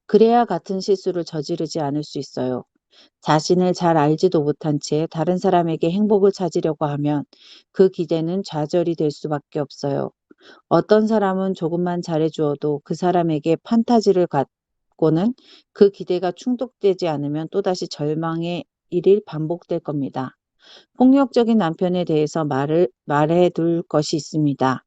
그래야 같은 실수를 저지르지 않을 수 있어요. 자신을 잘 알지도 못한 채 다른 사람에게 행복을 찾으려고 하면 그 기대는 좌절이 될 수밖에 없어요. 어떤 사람은 조금만 잘해주어도 그 사람에게 판타지를 갖고는 그 기대가 충족되지 않으면 또다시 절망의 일이 반복될 겁니다. 폭력적인 남편에 대해서 말해둘 것이 있습니다.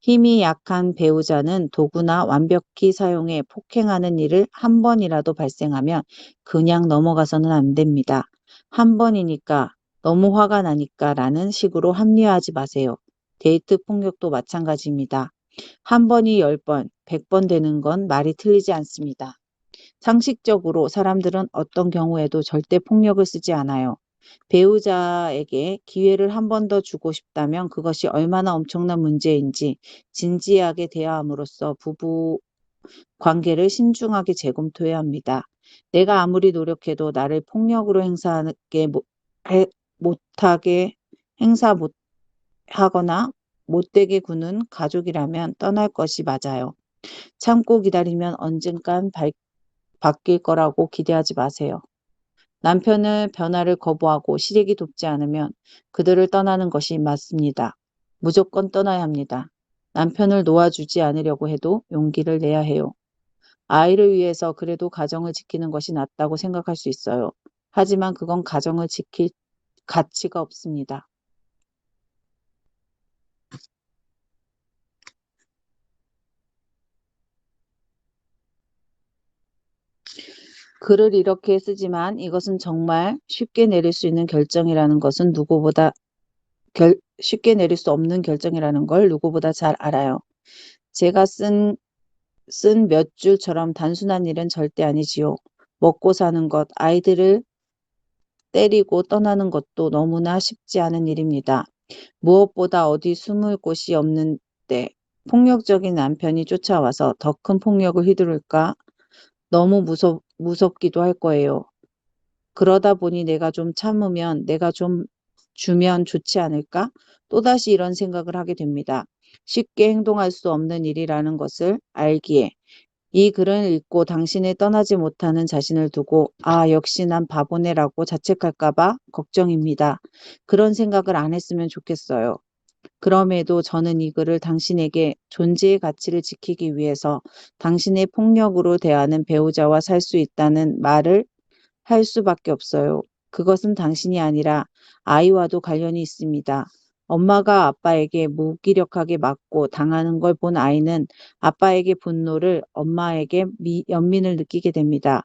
힘이 약한 배우자는 도구나 완벽히 사용해 폭행하는 일을 한 번이라도 발생하면 그냥 넘어가서는 안 됩니다. 한 번이니까, 너무 화가 나니까 라는 식으로 합리화하지 마세요. 데이트 폭력도 마찬가지입니다. 한 번이 10번, 100번 되는 건 말이 틀리지 않습니다. 상식적으로 사람들은 어떤 경우에도 절대 폭력을 쓰지 않아요. 배우자에게 기회를 한 번 더 주고 싶다면 그것이 얼마나 엄청난 문제인지 진지하게 대화함으로써 부부 관계를 신중하게 재검토해야 합니다. 내가 아무리 노력해도 나를 폭력으로 못하게 행사 못하거나 못되게 구는 가족이라면 떠날 것이 맞아요. 참고 기다리면 언젠간 바뀔 거라고 기대하지 마세요. 남편의 변화를 거부하고 시래기 돕지 않으면 그들을 떠나는 것이 맞습니다. 무조건 떠나야 합니다. 남편을 놓아주지 않으려고 해도 용기를 내야 해요. 아이를 위해서 그래도 가정을 지키는 것이 낫다고 생각할 수 있어요. 하지만 그건 가정을 지킬 가치가 없습니다. 글을 이렇게 쓰지만 이것은 정말 쉽게 내릴 수 있는 결정이라는 것은 쉽게 내릴 수 없는 결정이라는 걸 누구보다 잘 알아요. 제가 쓴 몇 줄처럼 단순한 일은 절대 아니지요. 먹고 사는 것, 아이들을 때리고 떠나는 것도 너무나 쉽지 않은 일입니다. 무엇보다 어디 숨을 곳이 없는데 폭력적인 남편이 쫓아와서 더 큰 폭력을 휘두를까 너무 무섭기도 할 거예요. 그러다 보니 내가 좀 참으면 내가 좀 주면 좋지 않을까? 또다시 이런 생각을 하게 됩니다. 쉽게 행동할 수 없는 일이라는 것을 알기에 이 글을 읽고 당신이 떠나지 못하는 자신을 두고 아, 역시 난 바보네라고 자책할까 봐 걱정입니다. 그런 생각을 안 했으면 좋겠어요. 그럼에도 저는 이 글을 당신에게 존재의 가치를 지키기 위해서 당신의 폭력으로 대하는 배우자와 살 수 있다는 말을 할 수밖에 없어요. 그것은 당신이 아니라 아이와도 관련이 있습니다. 엄마가 아빠에게 무기력하게 맞고 당하는 걸 본 아이는 아빠에게 분노를, 엄마에게 연민을 느끼게 됩니다.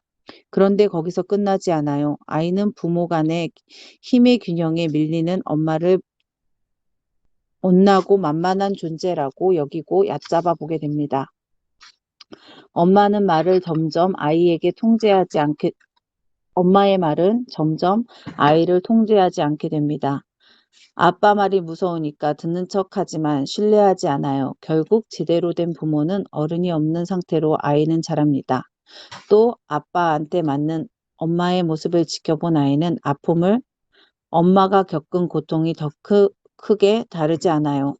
그런데 거기서 끝나지 않아요. 아이는 부모 간의 힘의 균형에 밀리는 엄마를 못나고 만만한 존재라고 여기고 얕잡아 보게 됩니다. 엄마는 말을 점점 아이에게 통제하지 않게 엄마의 말은 점점 아이를 통제하지 않게 됩니다. 아빠 말이 무서우니까 듣는 척하지만 신뢰하지 않아요. 결국 제대로 된 부모는 어른이 없는 상태로 아이는 자랍니다. 또 아빠한테 맞는 엄마의 모습을 지켜본 아이는 아픔을 엄마가 겪은 고통이 더 크게 다르지 않아요.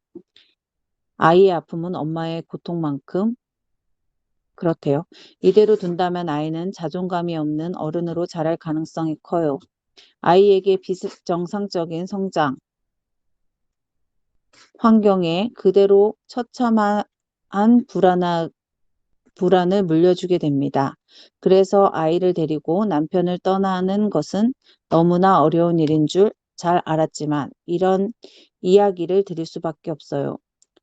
아이의 아픔은 엄마의 고통만큼 그렇대요. 이대로 둔다면 아이는 자존감이 없는 어른으로 자랄 가능성이 커요. 아이에게 비정상적인 성장 환경에 그대로 처참한 불안을 물려주게 됩니다. 그래서 아이를 데리고 남편을 떠나는 것은 너무나 어려운 일인 줄 잘 알았지만 이런 이야기를 들을 수밖에 없어요.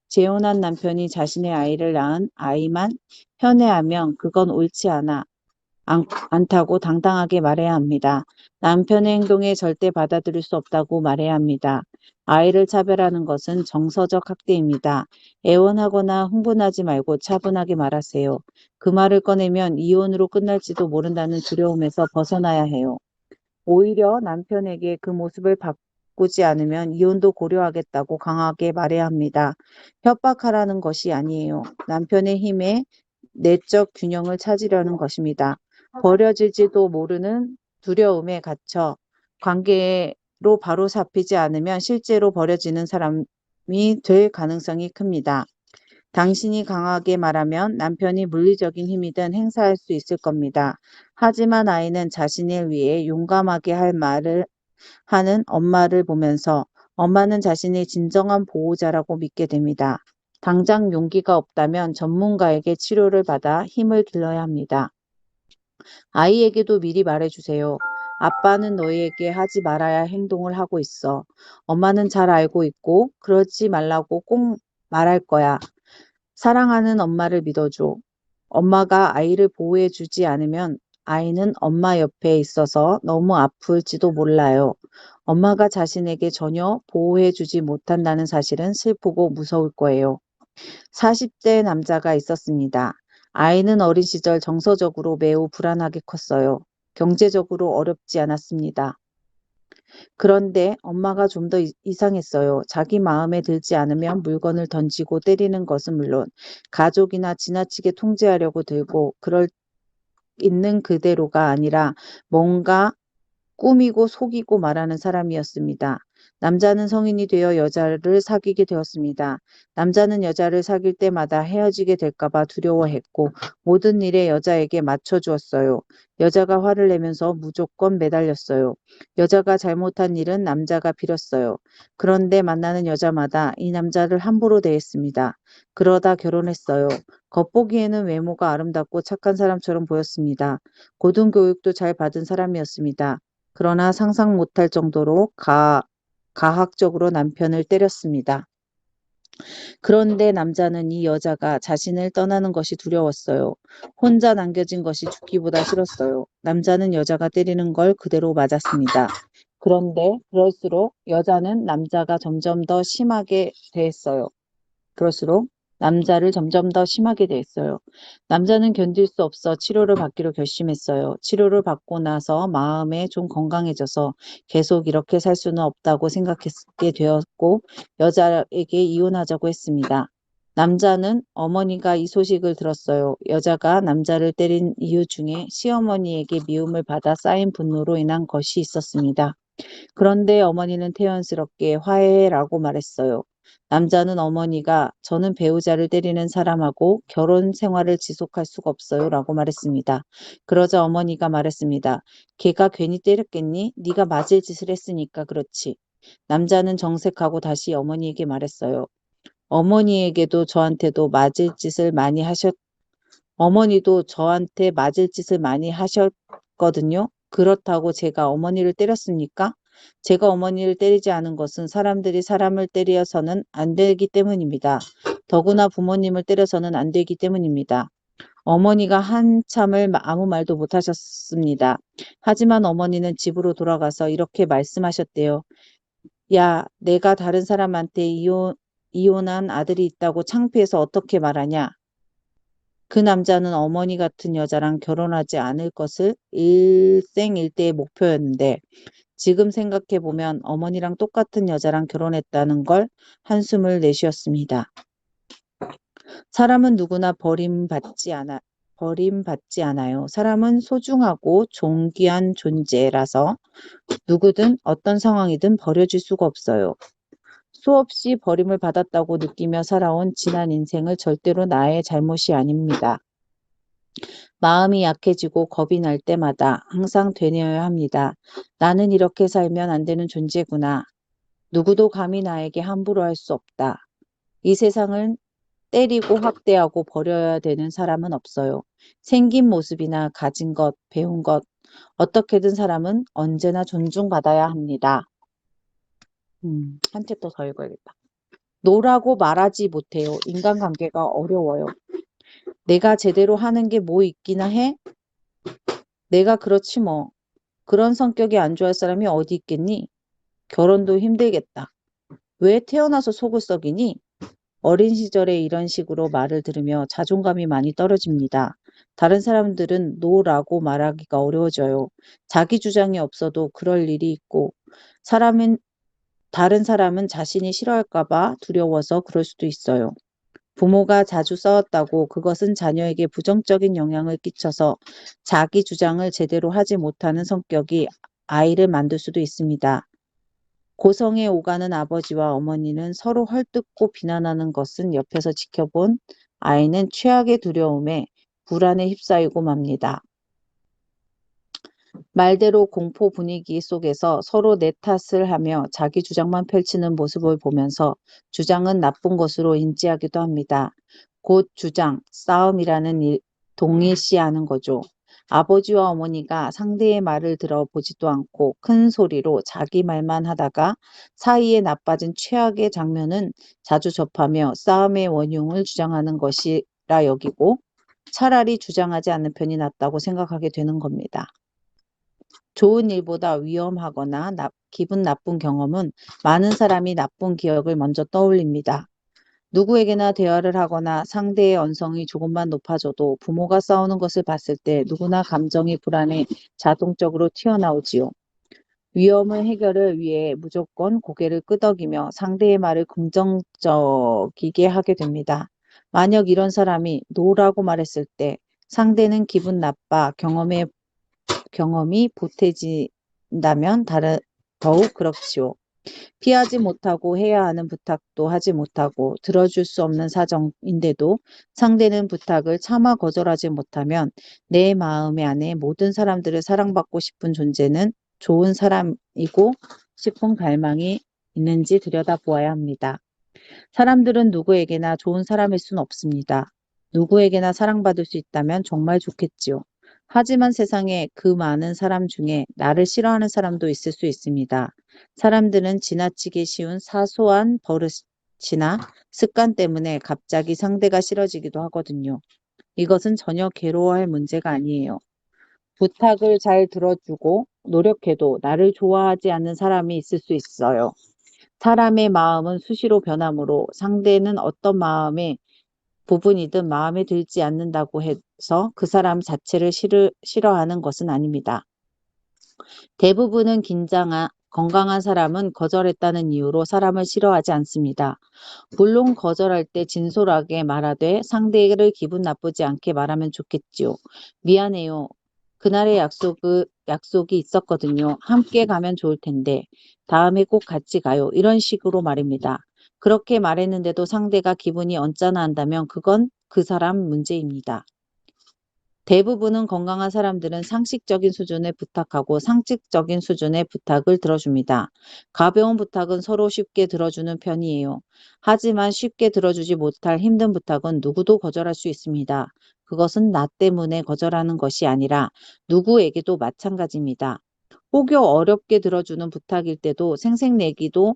재혼한 남편이 자신의 아이를 낳은 아이만 편애하면 그건 옳지 않다고 당당하게 말해야 합니다. 남편의 행동에 절대 받아들일 수 없다고 말해야 합니다. 아이를 차별하는 것은 정서적 학대입니다. 애원하거나 흥분하지 말고 차분하게 말하세요. 그 말을 꺼내면 이혼으로 끝날지도 모른다는 두려움에서 벗어나야 해요. 오히려 남편에게 그 모습을 바꾸지 않으면 이혼도 고려하겠다고 강하게 말해야 합니다. 협박하라는 것이 아니에요. 남편의 힘에 내적 균형을 찾으려는 것입니다. 버려질지도 모르는 두려움에 갇혀 관계로 바로 잡히지 않으면 실제로 버려지는 사람이 될 가능성이 큽니다. 당신이 강하게 말하면 남편이 물리적인 힘이든 행사할 수 있을 겁니다. 하지만 아이는 자신을 위해 용감하게 할 말을 하는 엄마를 보면서 엄마는 자신의 진정한 보호자라고 믿게 됩니다. 당장 용기가 없다면 전문가에게 치료를 받아 힘을 길러야 합니다. 아이에게도 미리 말해주세요. 아빠는 너희에게 하지 말아야 할 행동을 하고 있어. 엄마는 잘 알고 있고 그러지 말라고 꼭 말할 거야. 사랑하는 엄마를 믿어줘. 엄마가 아이를 보호해주지 않으면 아이는 엄마 옆에 있어서 너무 아플지도 몰라요. 엄마가 자신에게 전혀 보호해주지 못한다는 사실은 슬프고 무서울 거예요. 40대 남자가 있었습니다. 아이는 어린 시절 정서적으로 매우 불안하게 컸어요. 경제적으로 어렵지 않았습니다. 그런데 엄마가 좀 더 이상했어요. 자기 마음에 들지 않으면 물건을 던지고 때리는 것은 물론 가족이나 지나치게 통제하려고 들고 그럴 있는 그대로가 아니라 뭔가 꾸미고 속이고 말하는 사람이었습니다. 남자는 성인이 되어 여자를 사귀게 되었습니다. 남자는 여자를 사귈 때마다 헤어지게 될까봐 두려워했고 모든 일에 여자에게 맞춰주었어요. 여자가 화를 내면서 무조건 매달렸어요. 여자가 잘못한 일은 남자가 빌었어요. 그런데 만나는 여자마다 이 남자를 함부로 대했습니다. 그러다 결혼했어요. 겉보기에는 외모가 아름답고 착한 사람처럼 보였습니다. 고등교육도 잘 받은 사람이었습니다. 그러나 상상 못할 정도로 가학적으로 남편을 때렸습니다. 그런데 남자는 이 여자가 자신을 떠나는 것이 두려웠어요. 혼자 남겨진 것이 죽기보다 싫었어요. 남자는 여자가 때리는 걸 그대로 맞았습니다. 그런데 그럴수록 여자는 남자가 점점 더 심하게 대했어요. 그럴수록 남자를 점점 더 심하게 대했어요. 남자는 견딜 수 없어 치료를 받기로 결심했어요. 치료를 받고 나서 마음에 좀 건강해져서 계속 이렇게 살 수는 없다고 생각하게 되었고 여자에게 이혼하자고 했습니다. 남자는 어머니가 이 소식을 들었어요. 여자가 남자를 때린 이유 중에 시어머니에게 미움을 받아 쌓인 분노로 인한 것이 있었습니다. 그런데 어머니는 태연스럽게 화해라고 말했어요. 남자는 어머니가 저는 배우자를 때리는 사람하고 결혼 생활을 지속할 수가 없어요 라고 말했습니다. 그러자 어머니가 말했습니다. 걔가 괜히 때렸겠니? 네가 맞을 짓을 했으니까 그렇지. 남자는 정색하고 다시 어머니에게 말했어요. 어머니에게도 저한테도 맞을 짓을 많이 어머니도 저한테 맞을 짓을 많이 하셨거든요. 그렇다고 제가 어머니를 때렸습니까? 제가 어머니를 때리지 않은 것은 사람들이 사람을 때려서는 안 되기 때문입니다. 더구나 부모님을 때려서는 안 되기 때문입니다. 어머니가 한참을 아무 말도 못 하셨습니다. 하지만 어머니는 집으로 돌아가서 이렇게 말씀하셨대요. 야, 내가 다른 사람한테 이혼한 아들이 있다고 창피해서 어떻게 말하냐? 그 남자는 어머니 같은 여자랑 결혼하지 않을 것을 일생일대의 목표였는데 지금 생각해보면 어머니랑 똑같은 여자랑 결혼했다는 걸 한숨을 내쉬었습니다. 사람은 누구나 버림받지 않아요. 사람은 소중하고 존귀한 존재라서 누구든 어떤 상황이든 버려질 수가 없어요. 수없이 버림을 받았다고 느끼며 살아온 지난 인생을 절대로 나의 잘못이 아닙니다. 마음이 약해지고 겁이 날 때마다 항상 되뇌어야 합니다. 나는 이렇게 살면 안 되는 존재구나. 누구도 감히 나에게 함부로 할 수 없다. 이 세상을 때리고 학대하고 버려야 되는 사람은 없어요. 생긴 모습이나 가진 것, 배운 것, 어떻게든 사람은 언제나 존중받아야 합니다. 한 챕터 더 읽어야겠다. 노라고 말하지 못해요. 인간관계가 어려워요. 내가 제대로 하는 게 뭐 있기나 해? 내가 그렇지 뭐. 그런 성격이 안 좋아할 사람이 어디 있겠니? 결혼도 힘들겠다. 왜 태어나서 속을 썩이니? 어린 시절에 이런 식으로 말을 들으며 자존감이 많이 떨어집니다. 다른 사람들은 노라고 말하기가 어려워져요. 자기 주장이 없어도 그럴 일이 있고, 다른 사람은 자신이 싫어할까 봐 두려워서 그럴 수도 있어요. 부모가 자주 싸웠다고 그것은 자녀에게 부정적인 영향을 끼쳐서 자기 주장을 제대로 하지 못하는 성격이 아이를 만들 수도 있습니다. 고성에 오가는 아버지와 어머니는 서로 헐뜯고 비난하는 것은 옆에서 지켜본 아이는 최악의 두려움에 불안에 휩싸이고 맙니다. 말대로 공포 분위기 속에서 서로 내 탓을 하며 자기 주장만 펼치는 모습을 보면서 주장은 나쁜 것으로 인지하기도 합니다. 곧 주장, 싸움이라는 동일시하는 거죠. 아버지와 어머니가 상대의 말을 들어보지도 않고 큰 소리로 자기 말만 하다가 사이에 나빠진 최악의 장면은 자주 접하며 싸움의 원흉을 주장하는 것이라 여기고 차라리 주장하지 않는 편이 낫다고 생각하게 되는 겁니다. 좋은 일보다 위험하거나 기분 나쁜 경험은 많은 사람이 나쁜 기억을 먼저 떠올립니다. 누구에게나 대화를 하거나 상대의 언성이 조금만 높아져도 부모가 싸우는 것을 봤을 때 누구나 감정이 불안해 자동적으로 튀어나오지요. 위험을 해결을 위해 무조건 고개를 끄덕이며 상대의 말을 긍정적이게 하게 됩니다. 만약 이런 사람이 노라고 말했을 때 상대는 기분 나빠 경험이 보태진다면 더욱 그렇지요. 피하지 못하고 해야 하는 부탁도 하지 못하고 들어줄 수 없는 사정인데도 상대는 부탁을 차마 거절하지 못하면 내 마음 안에 모든 사람들을 사랑받고 싶은 존재는 좋은 사람이고 싶은 갈망이 있는지 들여다보아야 합니다. 사람들은 누구에게나 좋은 사람일 수는 없습니다. 누구에게나 사랑받을 수 있다면 정말 좋겠지요. 하지만 세상에 그 많은 사람 중에 나를 싫어하는 사람도 있을 수 있습니다. 사람들은 지나치게 쉬운 사소한 버릇이나 습관 때문에 갑자기 상대가 싫어지기도 하거든요. 이것은 전혀 괴로워할 문제가 아니에요. 부탁을 잘 들어주고 노력해도 나를 좋아하지 않는 사람이 있을 수 있어요. 사람의 마음은 수시로 변하므로 상대는 어떤 마음의 부분이든 마음에 들지 않는다고 해서 그 사람 자체를 싫어하는 것은 아닙니다. 대부분은 건강한 사람은 거절했다는 이유로 사람을 싫어하지 않습니다. 물론 거절할 때 진솔하게 말하되 상대를 기분 나쁘지 않게 말하면 좋겠지요. 미안해요. 그날의 약속이 있었거든요. 함께 가면 좋을 텐데 다음에 꼭 같이 가요. 이런 식으로 말입니다. 그렇게 말했는데도 상대가 기분이 언짢아한다면 그건 그 사람 문제입니다. 대부분은 건강한 사람들은 상식적인 수준의 부탁하고 상식적인 수준의 부탁을 들어줍니다. 가벼운 부탁은 서로 쉽게 들어주는 편이에요. 하지만 쉽게 들어주지 못할 힘든 부탁은 누구도 거절할 수 있습니다. 그것은 나 때문에 거절하는 것이 아니라 누구에게도 마찬가지입니다. 혹여 어렵게 들어주는 부탁일 때도 생색내기도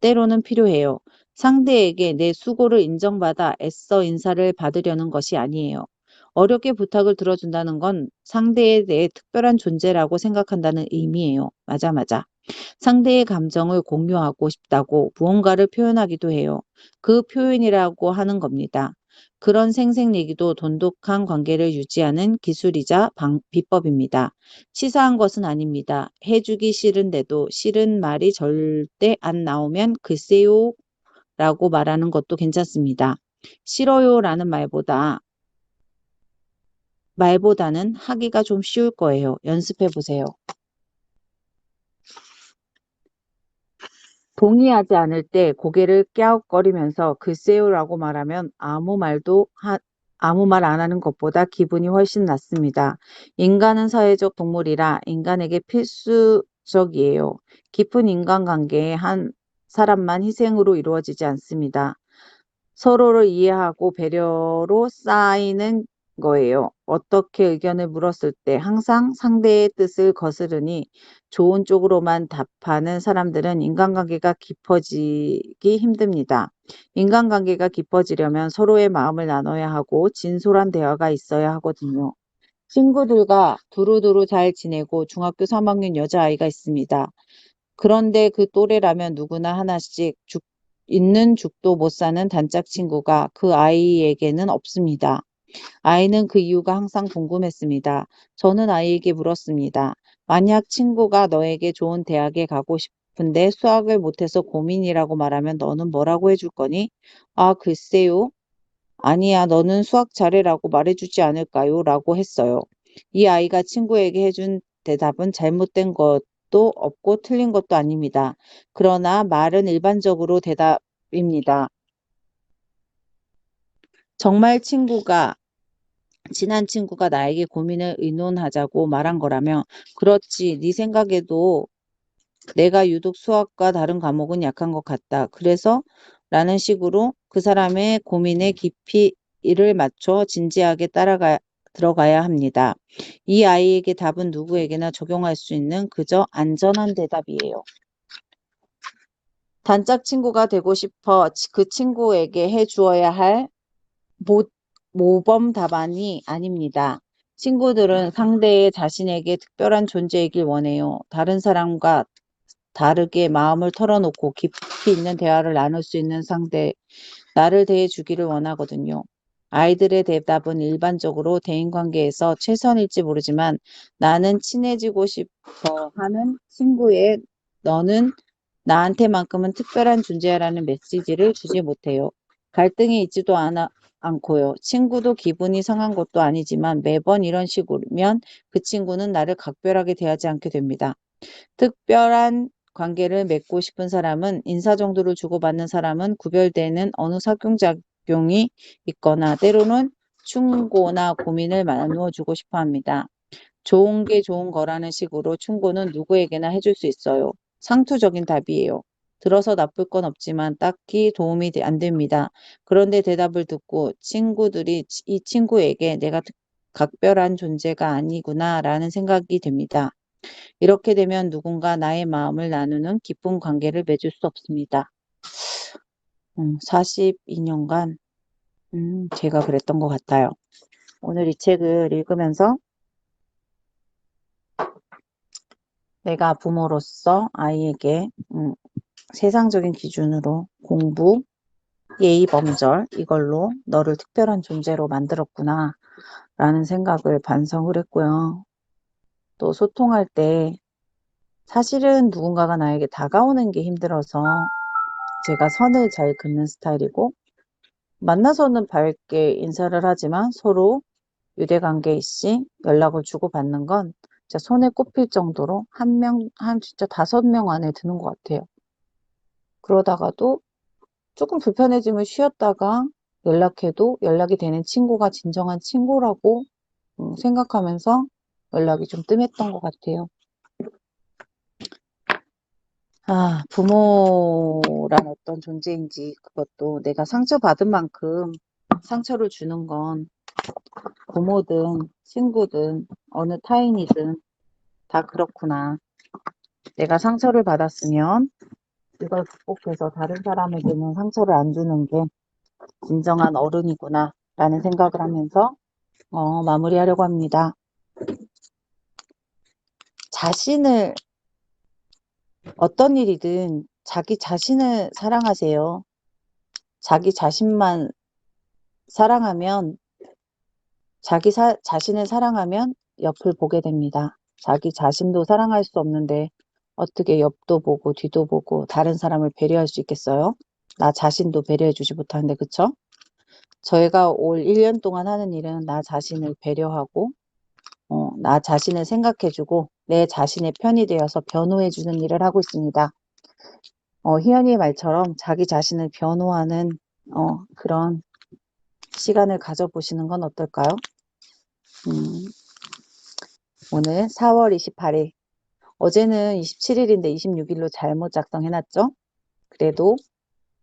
때로는 필요해요. 상대에게 내 수고를 인정받아 애써 인사를 받으려는 것이 아니에요. 어렵게 부탁을 들어준다는 건 상대에 대해 특별한 존재라고 생각한다는 의미예요. 맞아, 맞아. 상대의 감정을 공유하고 싶다고 무언가를 표현하기도 해요. 그 표현이라고 하는 겁니다. 그런 생색내기도 돈독한 관계를 유지하는 기술이자 비법입니다. 치사한 것은 아닙니다. 해주기 싫은데도 싫은 말이 절대 안 나오면 글쎄요 라고 말하는 것도 괜찮습니다. 싫어요 라는 말보다는 하기가 좀 쉬울 거예요. 연습해 보세요. 동의하지 않을 때 고개를 깨웃거리면서 글쎄요라고 말하면 아무 말도 아무 말 안 하는 것보다 기분이 훨씬 낫습니다. 인간은 사회적 동물이라 인간에게 필수적이에요. 깊은 인간관계에 한 사람만 희생으로 이루어지지 않습니다. 서로를 이해하고 배려로 쌓이는 거예요. 어떻게 의견을 물었을 때 항상 상대의 뜻을 거스르니 좋은 쪽으로만 답하는 사람들은 인간관계가 깊어지기 힘듭니다. 인간관계가 깊어지려면 서로의 마음을 나눠야 하고 진솔한 대화가 있어야 하거든요. 친구들과 두루두루 잘 지내고 중학교 3학년 여자아이가 있습니다. 그런데 그 또래라면 누구나 하나씩 있는 죽도 못 사는 단짝 친구가 그 아이에게는 없습니다. 아이는 그 이유가 항상 궁금했습니다. 저는 아이에게 물었습니다. 만약 친구가 너에게 좋은 대학에 가고 싶은데 수학을 못해서 고민이라고 말하면 너는 뭐라고 해줄 거니? 아, 글쎄요. 아니야, 너는 수학 잘해라고 말해주지 않을까요? 라고 했어요. 이 아이가 친구에게 해준 대답은 잘못된 것도 없고 틀린 것도 아닙니다. 그러나 말은 일반적으로 대답입니다. 정말 친한 친구가 나에게 고민을 의논하자고 말한 거라면, 그렇지, 네 생각에도 내가 유독 수학과 다른 과목은 약한 것 같다. 그래서 라는 식으로 그 사람의 고민에 깊이를 맞춰 진지하게 들어가야 합니다. 이 아이에게 답은 누구에게나 적용할 수 있는 그저 안전한 대답이에요. 단짝 친구가 되고 싶어 그 친구에게 해주어야 할 모범 답안이 아닙니다. 친구들은 상대의 자신에게 특별한 존재이길 원해요. 다른 사람과 다르게 마음을 털어놓고 깊이 있는 대화를 나눌 수 있는 상대, 나를 대해주기를 원하거든요. 아이들의 대답은 일반적으로 대인관계에서 최선일지 모르지만 나는 친해지고 싶어 하는 친구의 너는 나한테만큼은 특별한 존재야라는 메시지를 주지 못해요. 갈등이 있지도 않고요. 친구도 기분이 상한 것도 아니지만 매번 이런 식으로면 그 친구는 나를 각별하게 대하지 않게 됩니다. 특별한 관계를 맺고 싶은 사람은 인사 정도를 주고받는 사람은 구별되는 어느 작용이 있거나 때로는 충고나 고민을 나누어 주고 싶어 합니다. 좋은 게 좋은 거라는 식으로 충고는 누구에게나 해줄 수 있어요. 상투적인 답이에요. 들어서 나쁠 건 없지만 딱히 도움이 안 됩니다. 그런데 대답을 듣고 친구들이 이 친구에게 내가 각별한 존재가 아니구나 라는 생각이 됩니다. 이렇게 되면 누군가 나의 마음을 나누는 깊은 관계를 맺을 수 없습니다. 42년간 제가 그랬던 것 같아요. 오늘 이 책을 읽으면서 내가 부모로서 아이에게 세상적인 기준으로 공부, 예의, 범절 이걸로 너를 특별한 존재로 만들었구나 라는 생각을 반성을 했고요. 또 소통할 때 사실은 누군가가 나에게 다가오는 게 힘들어서 제가 선을 잘 긋는 스타일이고 만나서는 밝게 인사를 하지만 서로 유대관계 시 연락을 주고받는 건 진짜 손에 꼽힐 정도로 한 진짜 5명 안에 드는 것 같아요. 그러다가도 조금 불편해지면 쉬었다가 연락해도 연락이 되는 친구가 진정한 친구라고 생각하면서 연락이 좀 뜸했던 것 같아요. 부모란 어떤 존재인지 그것도 내가 상처받은 만큼 상처를 주는 건 부모든 친구든 어느 타인이든 다 그렇구나. 내가 상처를 받았으면 이걸 극복해서 다른 사람에게는 상처를 안 주는 게 진정한 어른이구나 라는 생각을 하면서 마무리하려고 합니다. 자신을 어떤 일이든 자기 자신을 사랑하세요. 자기 자신만 사랑하면 자신을 사랑하면 옆을 보게 됩니다. 자기 자신도 사랑할 수 없는데 어떻게 옆도 보고 뒤도 보고 다른 사람을 배려할 수 있겠어요? 나 자신도 배려해 주지 못하는데 그쵸? 저희가 올 1년 동안 하는 일은 나 자신을 배려하고 나 자신을 생각해 주고 내 자신의 편이 되어서 변호해 주는 일을 하고 있습니다. 희연이의 말처럼 자기 자신을 변호하는 그런 시간을 가져보시는 건 어떨까요? 오늘 4월 28일. 어제는 27일인데 26일로 잘못 작성해놨죠? 그래도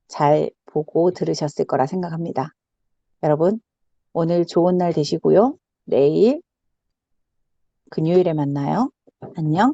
잘 보고 들으셨을 거라 생각합니다. 여러분, 오늘 좋은 날 되시고요. 내일 금요일에 만나요. 안녕.